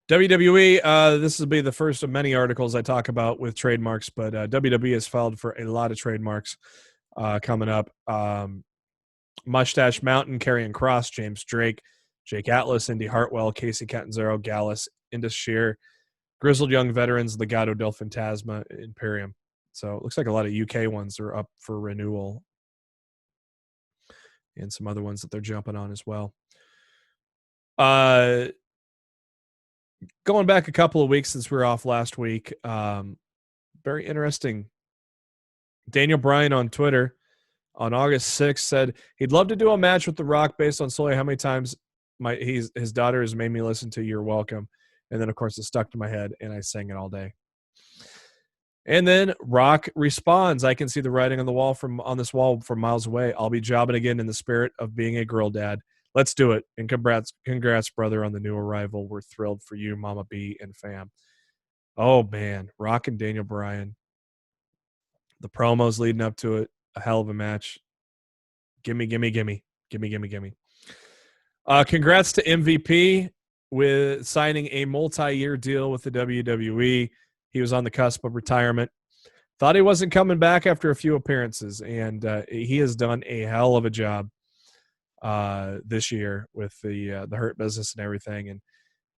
A: WWE, this will be the first of many articles I talk about with trademarks, but WWE has filed for a lot of trademarks coming up. Mustache Mountain, Karrion Kross, James Drake, Jake Atlas, Indy Hartwell, Casey Catanzaro, Gallus, Indus Sher, Grizzled Young Veterans, Legado del Fantasma, Imperium. So it looks like a lot of UK ones are up for renewal and some other ones that they're jumping on as well. Going back a couple of weeks since we were off last week, very interesting. Daniel Bryan on Twitter on August 6th said he'd love to do a match with The Rock based on solely how many times his daughter has made me listen to You're Welcome. And then, of course, it stuck to my head, and I sang it all day. And then Rock responds, I can see the writing on this wall from miles away. I'll be jobbing again in the spirit of being a girl dad. Let's do it. And congrats, brother, on the new arrival. We're thrilled for you, Mama B and fam. Oh, man. Rock and Daniel Bryan. The promos leading up to it. A hell of a match. Gimme. Congrats to MVP. with signing a multi-year deal with the WWE. He was on the cusp of retirement. Thought he wasn't coming back after a few appearances, and he has done a hell of a job this year with the Hurt Business and everything.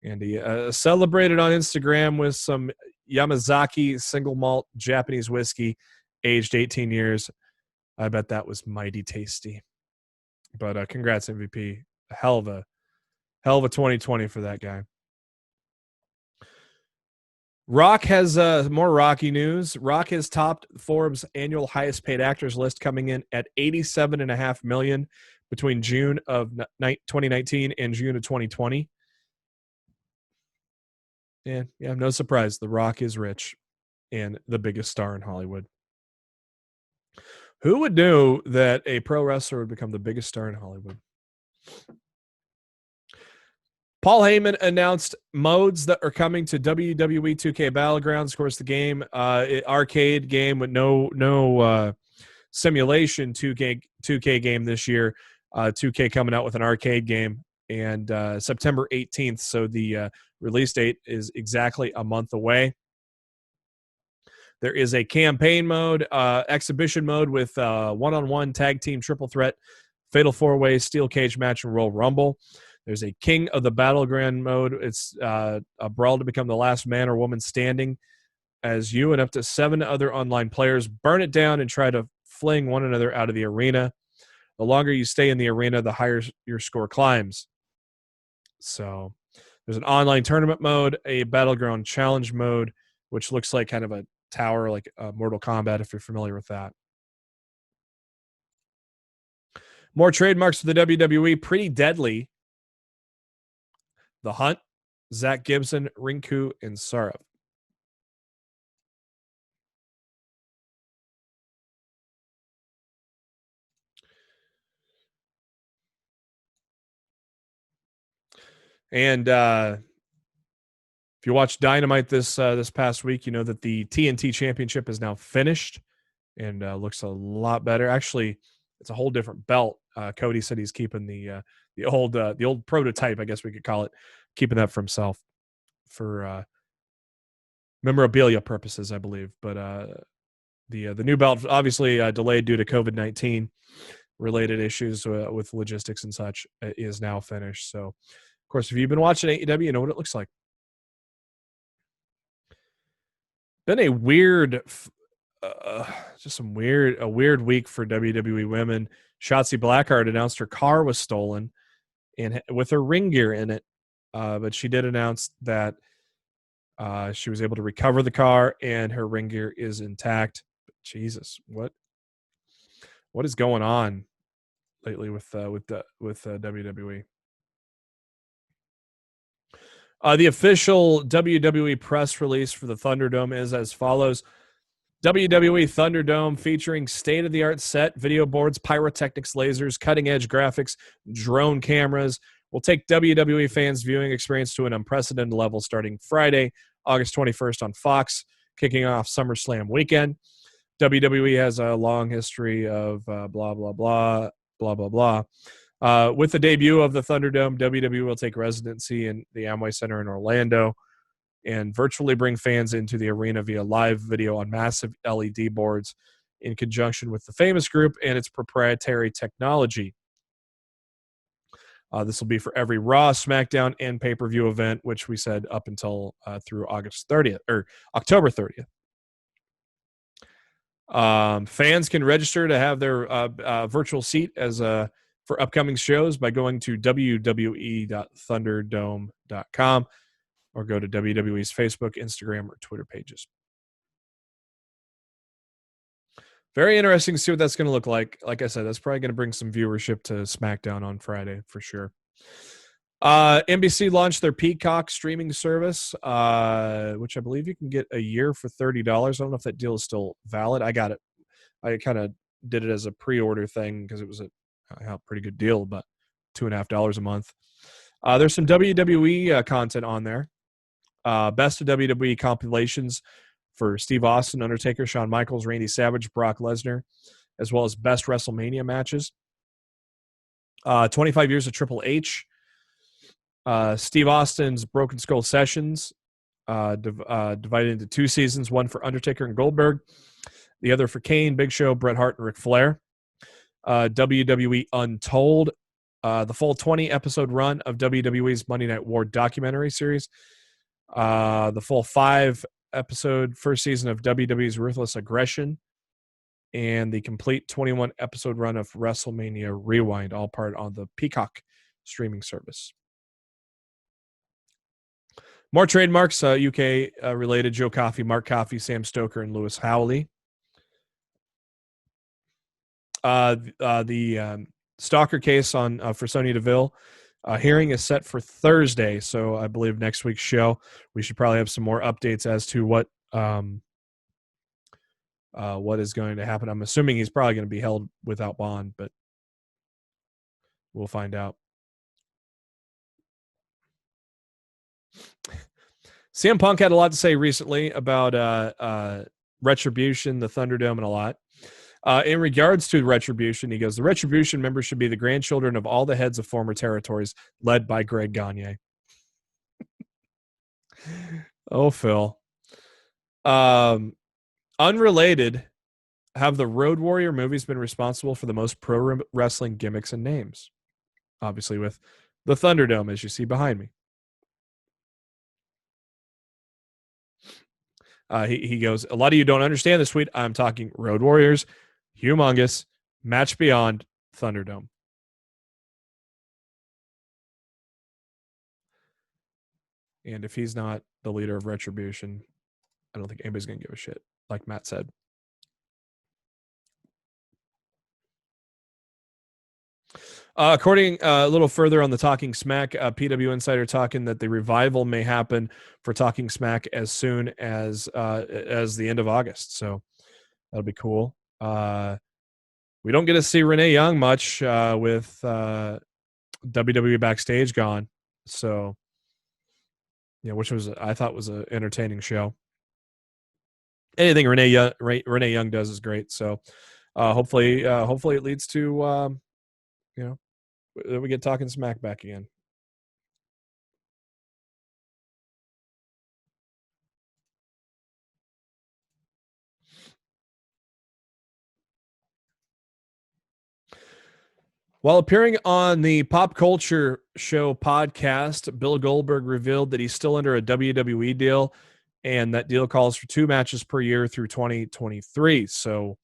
A: And he celebrated on Instagram with some Yamazaki single malt Japanese whiskey, aged 18 years. I bet that was mighty tasty. But congrats, MVP. A hell of a 2020 for that guy. Rock has more Rocky news. Rock has topped Forbes' annual highest paid actors list, coming in at $87.5 million between June of 2019 and June of 2020. Yeah, no surprise. The Rock is rich and the biggest star in Hollywood. Who would know that a pro wrestler would become the biggest star in Hollywood? Paul Heyman announced modes that are coming to WWE 2K Battlegrounds. Of course, the game, arcade game with no simulation 2K game this year. 2K coming out with an arcade game, and September 18th. So the release date is exactly a month away. There is a campaign mode, exhibition mode with one-on-one tag team triple threat, fatal four-way, steel cage match, and Royal Rumble. There's a King of the Battleground mode. It's a brawl to become the last man or woman standing as you and up to 7 other online players burn it down and try to fling one another out of the arena. The longer you stay in the arena, the higher your score climbs. So there's an online tournament mode, a Battleground challenge mode, which looks like kind of a tower, like Mortal Kombat, if you're familiar with that. More trademarks for the WWE. Pretty Deadly, The Hunt, Zach Gibson, Rinku, and Saurav. And if you watched Dynamite this past week, you know that the TNT Championship is now finished and looks a lot better. Actually, it's a whole different belt. Cody said he's keeping the old prototype, I guess we could call it, keeping that for himself for memorabilia purposes, I believe. But the new belt, obviously delayed due to COVID-19 related issues with logistics and such, is now finished. So, of course, if you've been watching AEW, you know what it looks like. Been a weird, just a weird week for WWE women. Shotzi Blackheart announced her car was stolen and with her ring gear in it. But she did announce that she was able to recover the car and her ring gear is intact. But Jesus, what is going on lately with WWE? The official WWE press release for the Thunderdome is as follows. WWE Thunderdome featuring state-of-the-art set, video boards, pyrotechnics, lasers, cutting-edge graphics, drone cameras will take WWE fans' viewing experience to an unprecedented level starting Friday, August 21st on Fox, kicking off SummerSlam weekend. WWE has a long history of blah, blah, blah, blah, blah, blah. With the debut of the Thunderdome, WWE will take residency in the Amway Center in Orlando and virtually bring fans into the arena via live video on massive LED boards in conjunction with the Famous Group and its proprietary technology. This will be for every Raw, SmackDown, and pay-per-view event, which we said up until through August 30th or October 30th. Fans can register to have their virtual seat as for upcoming shows by going to www.thunderdome.com or go to WWE's Facebook, Instagram, or Twitter pages. Very interesting to see what that's going to look like. Like I said, that's probably going to bring some viewership to SmackDown on Friday for sure. NBC launched their Peacock streaming service, which I believe you can get a year for $30. I don't know if that deal is still valid. I got it. I kind of did it as a pre-order thing because it was a pretty good deal, but $2.50 a month. There's some WWE content on there. Best of WWE compilations for Steve Austin, Undertaker, Shawn Michaels, Randy Savage, Brock Lesnar, as well as best WrestleMania matches. 25 years of Triple H. Steve Austin's Broken Skull Sessions, divided into 2 seasons, one for Undertaker and Goldberg, the other for Kane, Big Show, Bret Hart, and Ric Flair. WWE Untold, the full 20-episode run of WWE's Monday Night War documentary series, the full 5-episode first season of WWE's Ruthless Aggression, and the complete 21-episode run of WrestleMania Rewind, all part on the Peacock streaming service. More trademarks, UK related: Joe Coffey, Mark Coffey, Sam Stoker, and Lewis Howley. The stalker case on for Sonya Deville hearing is set for Thursday, so I believe next week's show we should probably have some more updates as to what is going to happen. I'm assuming he's probably going to be held without bond, but we'll find out. CM Punk had a lot to say recently about Retribution, the Thunderdome, and a lot. In regards to Retribution, he goes, the Retribution members should be the grandchildren of all the heads of former territories, led by Greg Gagne. Oh, Phil. Unrelated, have the Road Warrior movies been responsible for the most pro wrestling gimmicks and names? Obviously with the Thunderdome, as you see behind me. He goes, a lot of you don't understand this tweet. I'm talking Road Warriors, Humongous, Match Beyond, Thunderdome. And if he's not the leader of Retribution, I don't think anybody's going to give a shit, like Matt said. According a little further on the Talking Smack, PW Insider talking that the revival may happen for Talking Smack as soon as the end of August. So that'll be cool. We don't get to see Renee Young much with WWE Backstage gone. So, yeah, which I thought was an entertaining show. Anything Renee Young does is great. So hopefully it leads to we get Talking Smack back again. While appearing on the Pop Culture Show podcast, Bill Goldberg revealed that he's still under a WWE deal, and that deal calls for 2 matches per year through 2023. So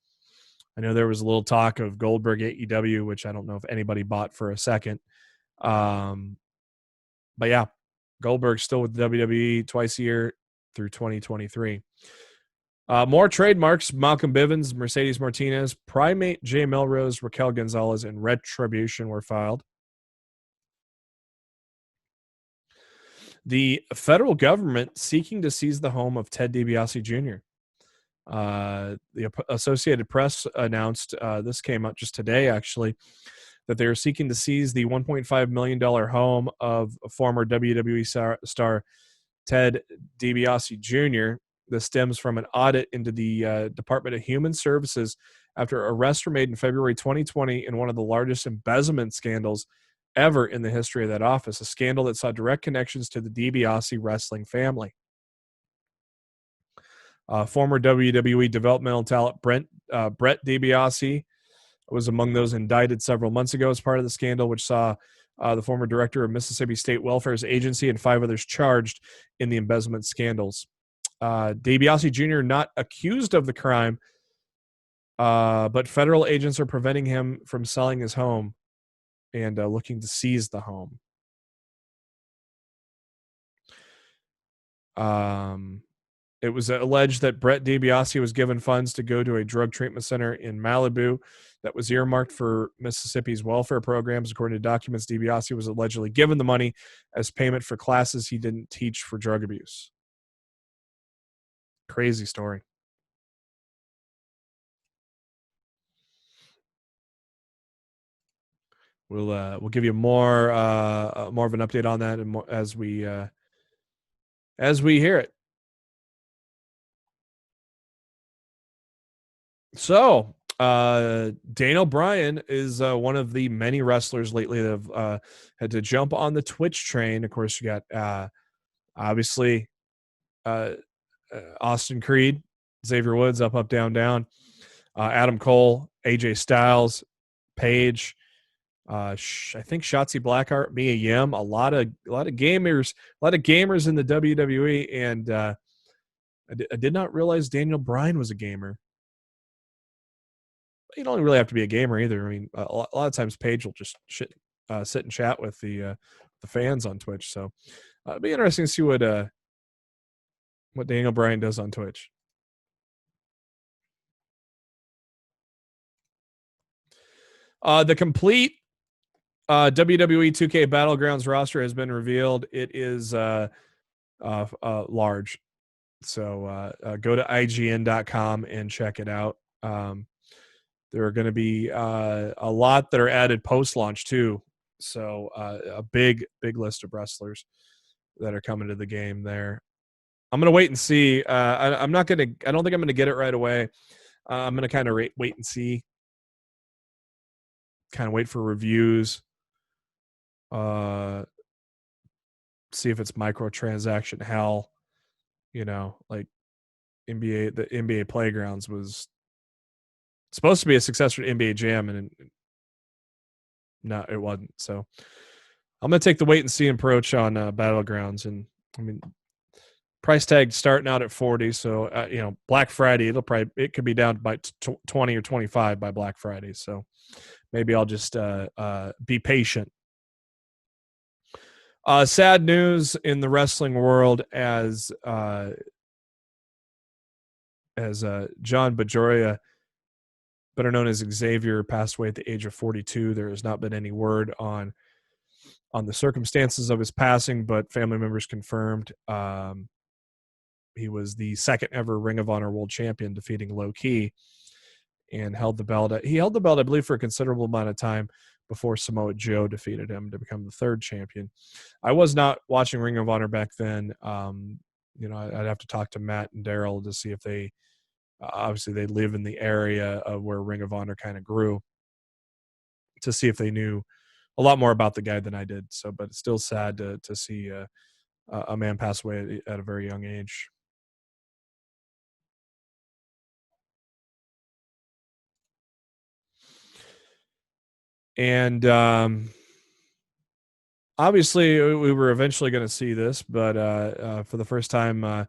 A: I know there was a little talk of Goldberg AEW, which I don't know if anybody bought for a second. But yeah, Goldberg's still with WWE twice a year through 2023. More trademarks: Malcolm Bivens, Mercedes Martinez, Primate, Jay Melrose, Raquel Gonzalez, and Retribution were filed. The federal government seeking to seize the home of Ted DiBiase Jr. The Associated Press announced, this came out just today actually, that they are seeking to seize the $1.5 million home of former WWE star Ted DiBiase Jr. This stems from an audit into the Department of Human Services after arrests were made in February 2020 in one of the largest embezzlement scandals ever in the history of that office, a scandal that saw direct connections to the DiBiase wrestling family. Former WWE developmental talent Brett DiBiase was among those indicted several months ago as part of the scandal, which saw the former director of Mississippi State Welfare's agency and 5 others charged in the embezzlement scandals. DiBiase Jr. not accused of the crime, but federal agents are preventing him from selling his home and looking to seize the home. It was alleged that Brett DiBiase was given funds to go to a drug treatment center in Malibu that was earmarked for Mississippi's welfare programs. According to documents, DiBiase was allegedly given the money as payment for classes he didn't teach for drug abuse. Crazy story. We'll give you more of an update on that and more as we hear it. So Daniel Bryan is one of the many wrestlers lately that have had to jump on the Twitch train. Of course, you got obviously Austin Creed, Xavier Woods, up, down, down. Adam Cole, AJ Styles, Paige. I think Shotzi Blackheart, Mia Yim, a lot of gamers in the WWE, and I did not realize Daniel Bryan was a gamer. You don't really have to be a gamer either. I mean, a lot of times Paige will just sit and chat with the fans on Twitch. So it'd be interesting to see what Daniel Bryan does on Twitch. The complete WWE 2K Battlegrounds roster has been revealed. It is large. So go to IGN.com and check it out. There are going to be a lot that are added post-launch too. So a big list of wrestlers that are coming to the game there. I'm going to wait and see. I don't think I'm going to get it right away. I'm going to kind of wait and see. Kind of wait for reviews. See if it's microtransaction hell. You know, like the NBA Playgrounds was supposed to be a successor to NBA Jam, and no, it wasn't. So I'm going to take the wait and see approach on Battlegrounds. And I mean, price tag starting out at $40. So, Black Friday, it could be down by 20 or 25 by Black Friday. So maybe I'll just be patient. Sad news in the wrestling world as John Bajoria, better known as Xavier, passed away at the age of 42. There has not been any word on the circumstances of his passing, but family members confirmed he was the second ever Ring of Honor World Champion, defeating Low Ki, and held the belt. He held the belt, I believe, for a considerable amount of time before Samoa Joe defeated him to become the third champion. I was not watching Ring of Honor back then. I'd have to talk to Matt and Daryl to see if they obviously they live in the area of where Ring of Honor kind of grew, to see if they knew a lot more about the guy than I did. So, but it's still sad to see a man pass away at a very young age. And obviously, we were eventually going to see this, but for the first time,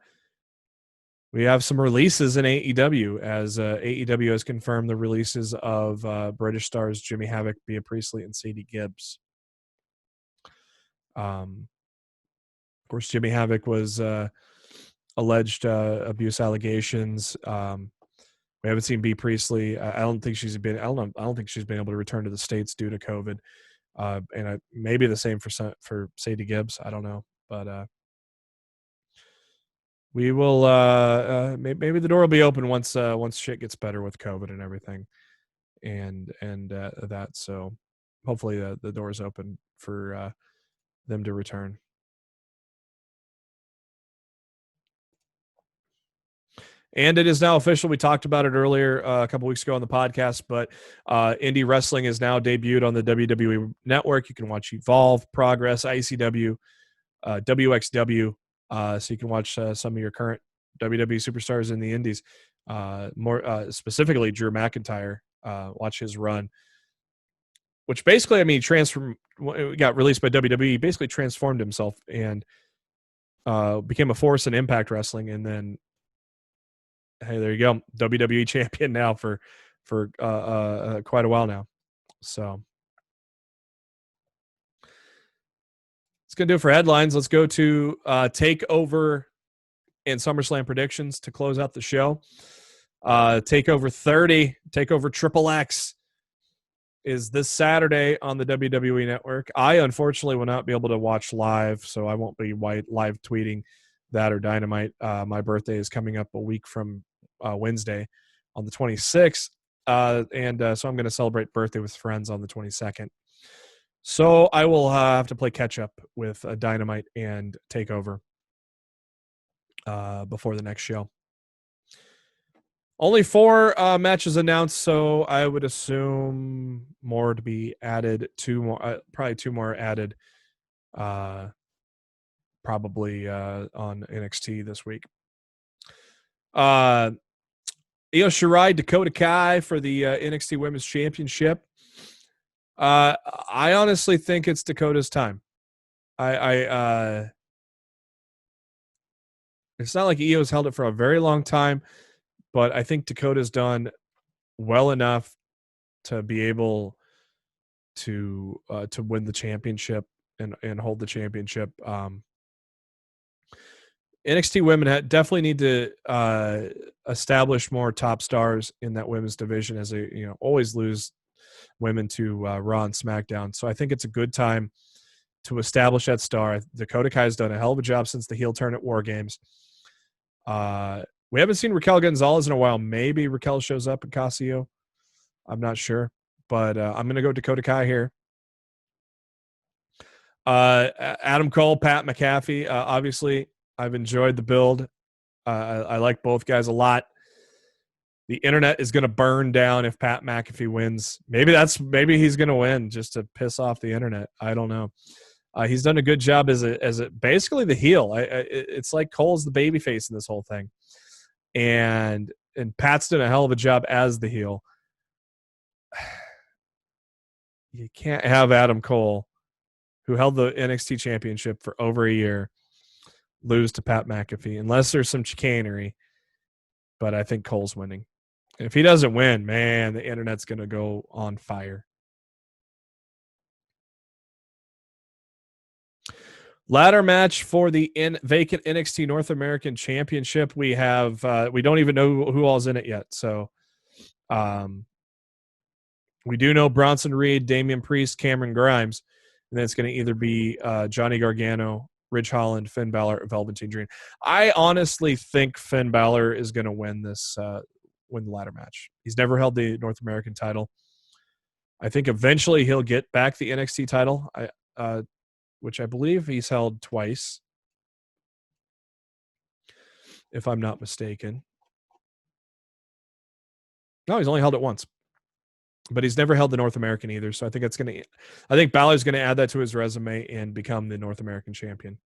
A: we have some releases in AEW, as AEW has confirmed the releases of British stars Jimmy Havoc, Bea Priestley, and Sadie Gibbs. Of course, Jimmy Havoc was alleged abuse allegations. We haven't seen Bea Priestley. I don't think she's been able to return to the States due to COVID. And maybe the same for Sadie Gibbs. I don't know, but we will. Maybe the door will be open once shit gets better with COVID and everything, and that. So hopefully the door is open for them to return. And it is now official. We talked about it earlier a couple weeks ago on the podcast, but indie wrestling is now debuted on the WWE Network. You can watch Evolve, Progress, ICW, WXW, so you can watch some of your current WWE superstars in the indies. More specifically, Drew McIntyre. Watch his run, which basically, I mean, got released by WWE. Basically, transformed himself and became a force in Impact Wrestling, and then. Hey, there you go. WWE champion now for quite a while now. So it's going to do it for headlines. Let's go to TakeOver and SummerSlam predictions to close out the show. TakeOver 30, TakeOver XXX is this Saturday on the WWE Network. I, unfortunately, will not be able to watch live, so I won't be live tweeting that or Dynamite. My birthday is coming up a week from Wednesday on the 26th, and so I'm going to celebrate birthday with friends on the 22nd. So I will have to play catch up with Dynamite and TakeOver before the next show. Only 4 matches announced, so I would assume more to be added. 2 more, probably 2 more added. Probably on NXT this week. Io Shirai, Dakota Kai for the NXT Women's Championship. I honestly think it's Dakota's time. It's not like Io's held it for a very long time, but I think Dakota's done well enough to be able to win the championship and hold the championship. NXT women definitely need to establish more top stars in that women's division, as they always lose women to Raw and SmackDown. So I think it's a good time to establish that star. Dakota Kai's done a hell of a job since the heel turn at War Games. We haven't seen Raquel Gonzalez in a while. Maybe Raquel shows up in Casio. I'm not sure, but I'm going to go Dakota Kai here. Adam Cole, Pat McAfee. Obviously, I've enjoyed the build. I like both guys a lot. The internet is going to burn down if Pat McAfee wins. Maybe he's going to win just to piss off the internet. I don't know. He's done a good job as basically the heel. It's like Cole's the babyface in this whole thing, and Pat's done a hell of a job as the heel. You can't have Adam Cole, who held the NXT championship for over a year, lose to Pat McAfee unless there's some chicanery. But I think Cole's winning. And if he doesn't win, man, the internet's going to go on fire. Ladder match for the vacant NXT North American Championship. We have we don't even know who all's in it yet. So we do know Bronson Reed, Damian Priest, Cameron Grimes, and then it's going to either be Johnny Gargano, Ridge Holland, Finn Balor, or Velveteen Dream. I honestly think Finn Balor is going to win the ladder match. He's never held the North American title. I think eventually he'll get back the NXT title, which I believe he's held twice, if I'm not mistaken. No, he's only held it once. But he's never held the North American either, so I think Balor's going to add that to his resume and become the North American champion.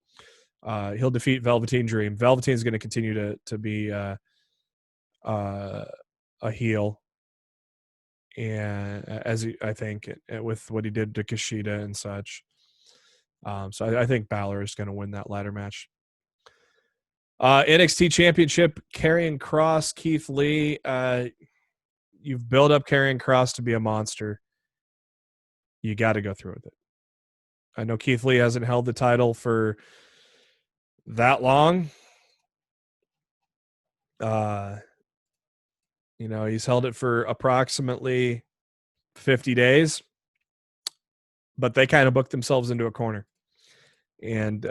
A: He'll defeat Velveteen Dream. Velveteen's going to continue to be a heel, and I think with what he did to Kushida and such. So I think Balor is going to win that ladder match. NXT Championship, Karrion Kross, Keith Lee. You've built up Karrion Kross to be a monster. You got to go through with it. I know Keith Lee hasn't held the title for that long. He's held it for approximately 50 days, but they kind of booked themselves into a corner. And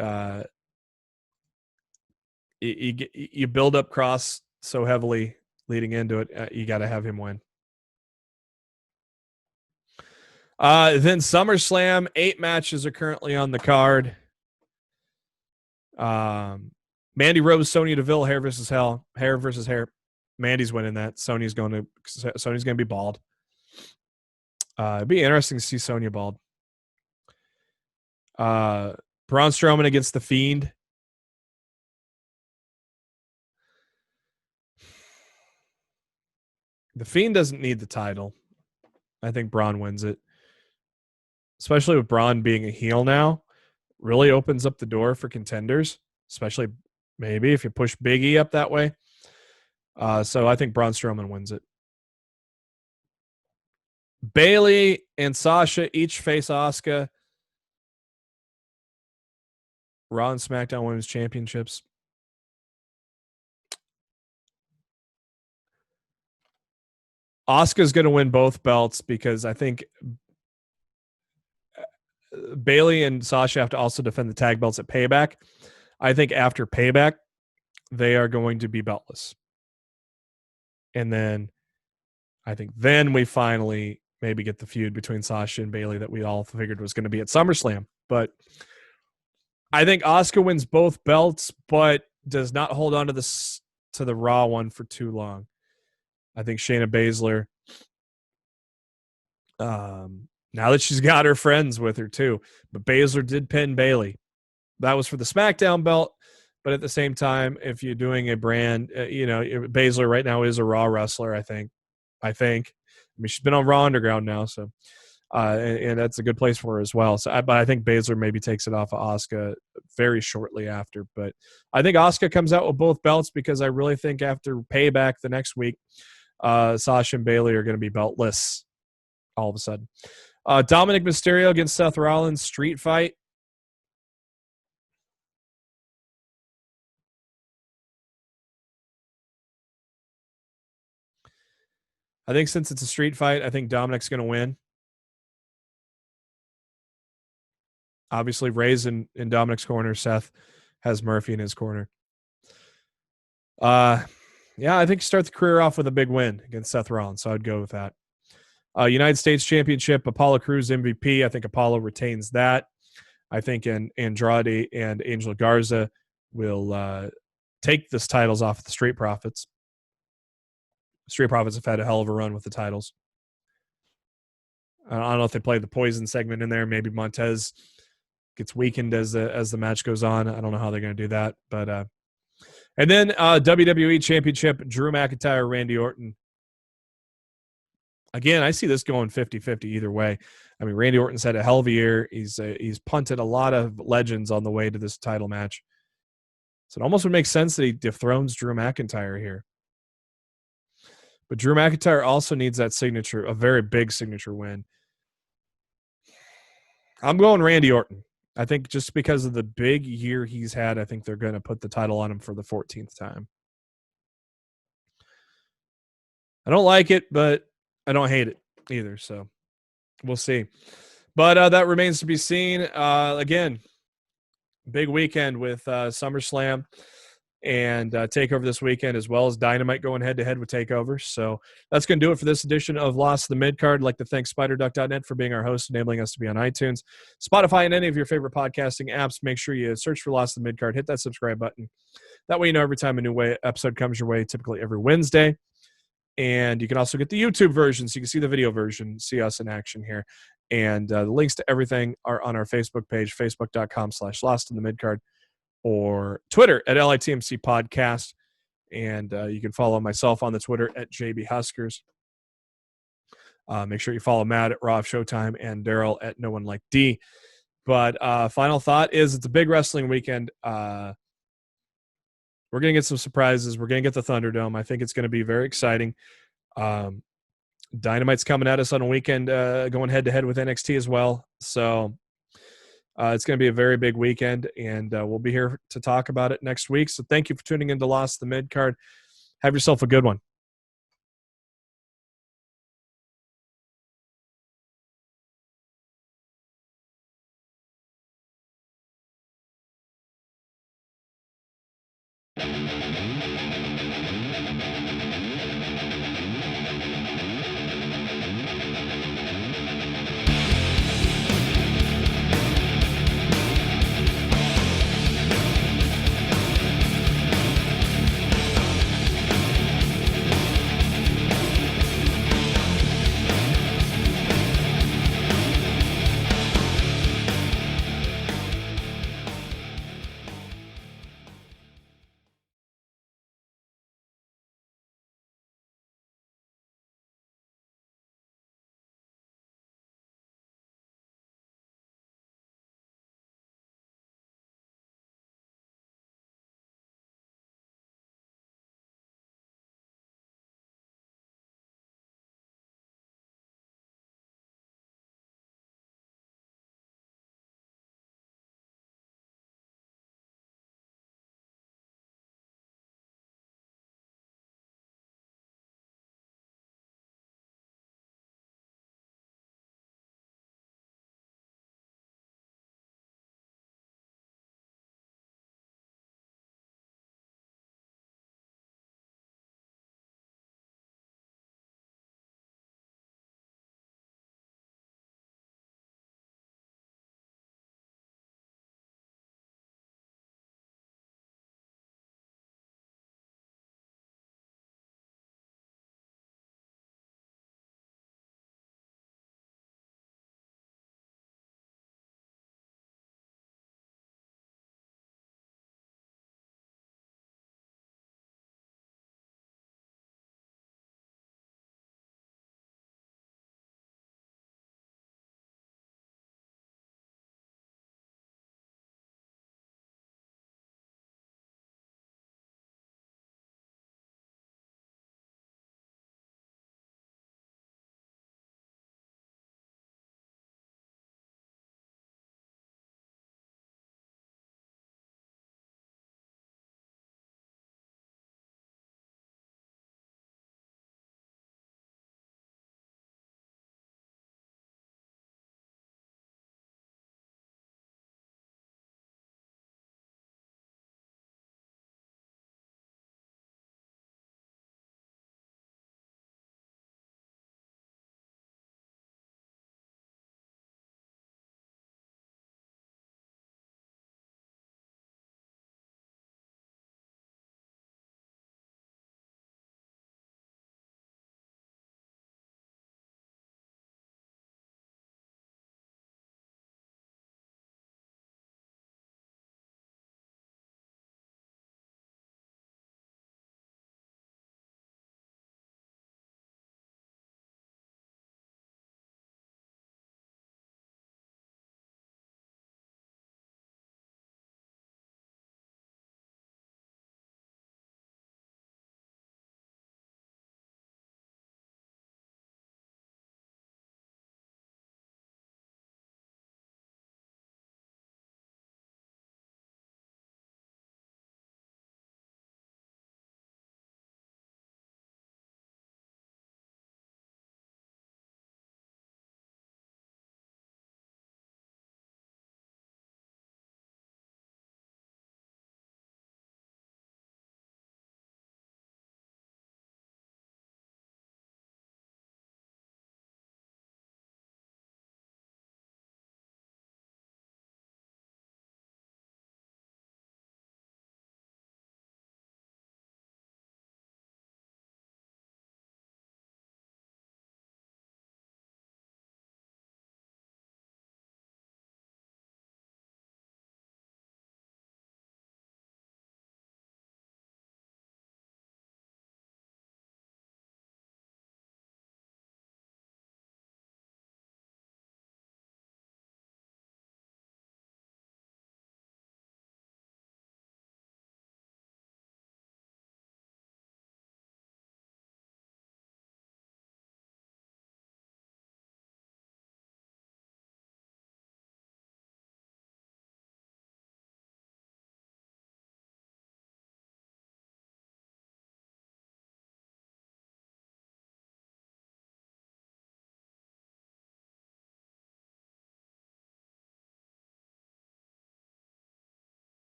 A: you build up Kross so heavily leading into it, you got to have him win. Then SummerSlam, 8 matches are currently on the card. Mandy Rose, Sonya Deville, hair versus hair. Mandy's winning that. Sonya's going to be bald. It'd be interesting to see Sonya bald. Braun Strowman against The Fiend. The Fiend doesn't need the title. I think Braun wins it. Especially with Braun being a heel now. Really opens up the door for contenders. Especially maybe if you push Big E up that way. So I think Braun Strowman wins it. Bayley and Sasha each face Asuka. Raw and SmackDown Women's Championships. Asuka's going to win both belts because I think Bayley and Sasha have to also defend the tag belts at Payback. I think after Payback, they are going to be beltless. And then I think we finally maybe get the feud between Sasha and Bayley that we all figured was going to be at SummerSlam. But I think Asuka wins both belts, but does not hold on to the Raw one for too long. I think Shayna Baszler, now that she's got her friends with her too, but Baszler did pin Bayley. That was for the SmackDown belt, but at the same time, if you're doing a brand, Baszler right now is a Raw wrestler, I think. I mean, she's been on Raw Underground now, so and that's a good place for her as well. So, but I think Baszler maybe takes it off of Asuka very shortly after. But I think Asuka comes out with both belts because I really think after Payback the next week, Sasha and Bayley are going to be beltless all of a sudden. Dominic Mysterio against Seth Rollins, street fight. I think since it's a street fight, I think Dominic's going to win. Obviously, Ray's in Dominic's corner. Seth has Murphy in his corner. Yeah, I think start the career off with a big win against Seth Rollins, so I'd go with that. United States Championship, Apollo Crews MVP. I think Apollo retains that. I think Andrade and Angel Garza will take this titles off of the Street Profits. Street Profits have had a hell of a run with the titles. I don't know if they played the poison segment in there. Maybe Montez gets weakened as the match goes on. I don't know how they're going to do that. But and then WWE Championship, Drew McIntyre, Randy Orton. Again, I see this going 50-50 either way. I mean, Randy Orton's had a hell of a year. He's punted a lot of legends on the way to this title match. So it almost would make sense that he dethrones Drew McIntyre here. But Drew McIntyre also needs that signature, a very big signature win. I'm going Randy Orton. I think just because of the big year he's had, I think they're going to put the title on him for the 14th time. I don't like it, but I don't hate it either. So we'll see. But that remains to be seen. Again, big weekend with SummerSlam and Takeover this weekend, as well as Dynamite going head-to-head with Takeover. So that's going to do it for this edition of Lost in the Midcard. I'd like to thank SpiderDuck.net for being our host, enabling us to be on iTunes, Spotify, and any of your favorite podcasting apps. Make sure you search for Lost in the Midcard. Hit that subscribe button. That way you know every time a new episode comes your way, typically every Wednesday. And you can also get the YouTube version, so you can see the video version, see us in action here. And the links to everything are on our Facebook page, facebook.com/Lost in the Midcard, or Twitter at LITMC Podcast. And you can follow myself on the Twitter at JB Huskers. Make sure you follow Matt at Raw Showtime and Daryl at No One Like D. But final thought is it's a big wrestling weekend. We're going to get some surprises. We're going to get the Thunderdome. I think it's going to be very exciting. Dynamite's coming at us on a weekend going head-to-head with NXT as well. So it's going to be a very big weekend, and we'll be here to talk about it next week. So thank you for tuning in to Lost the Midcard. Have yourself a good one.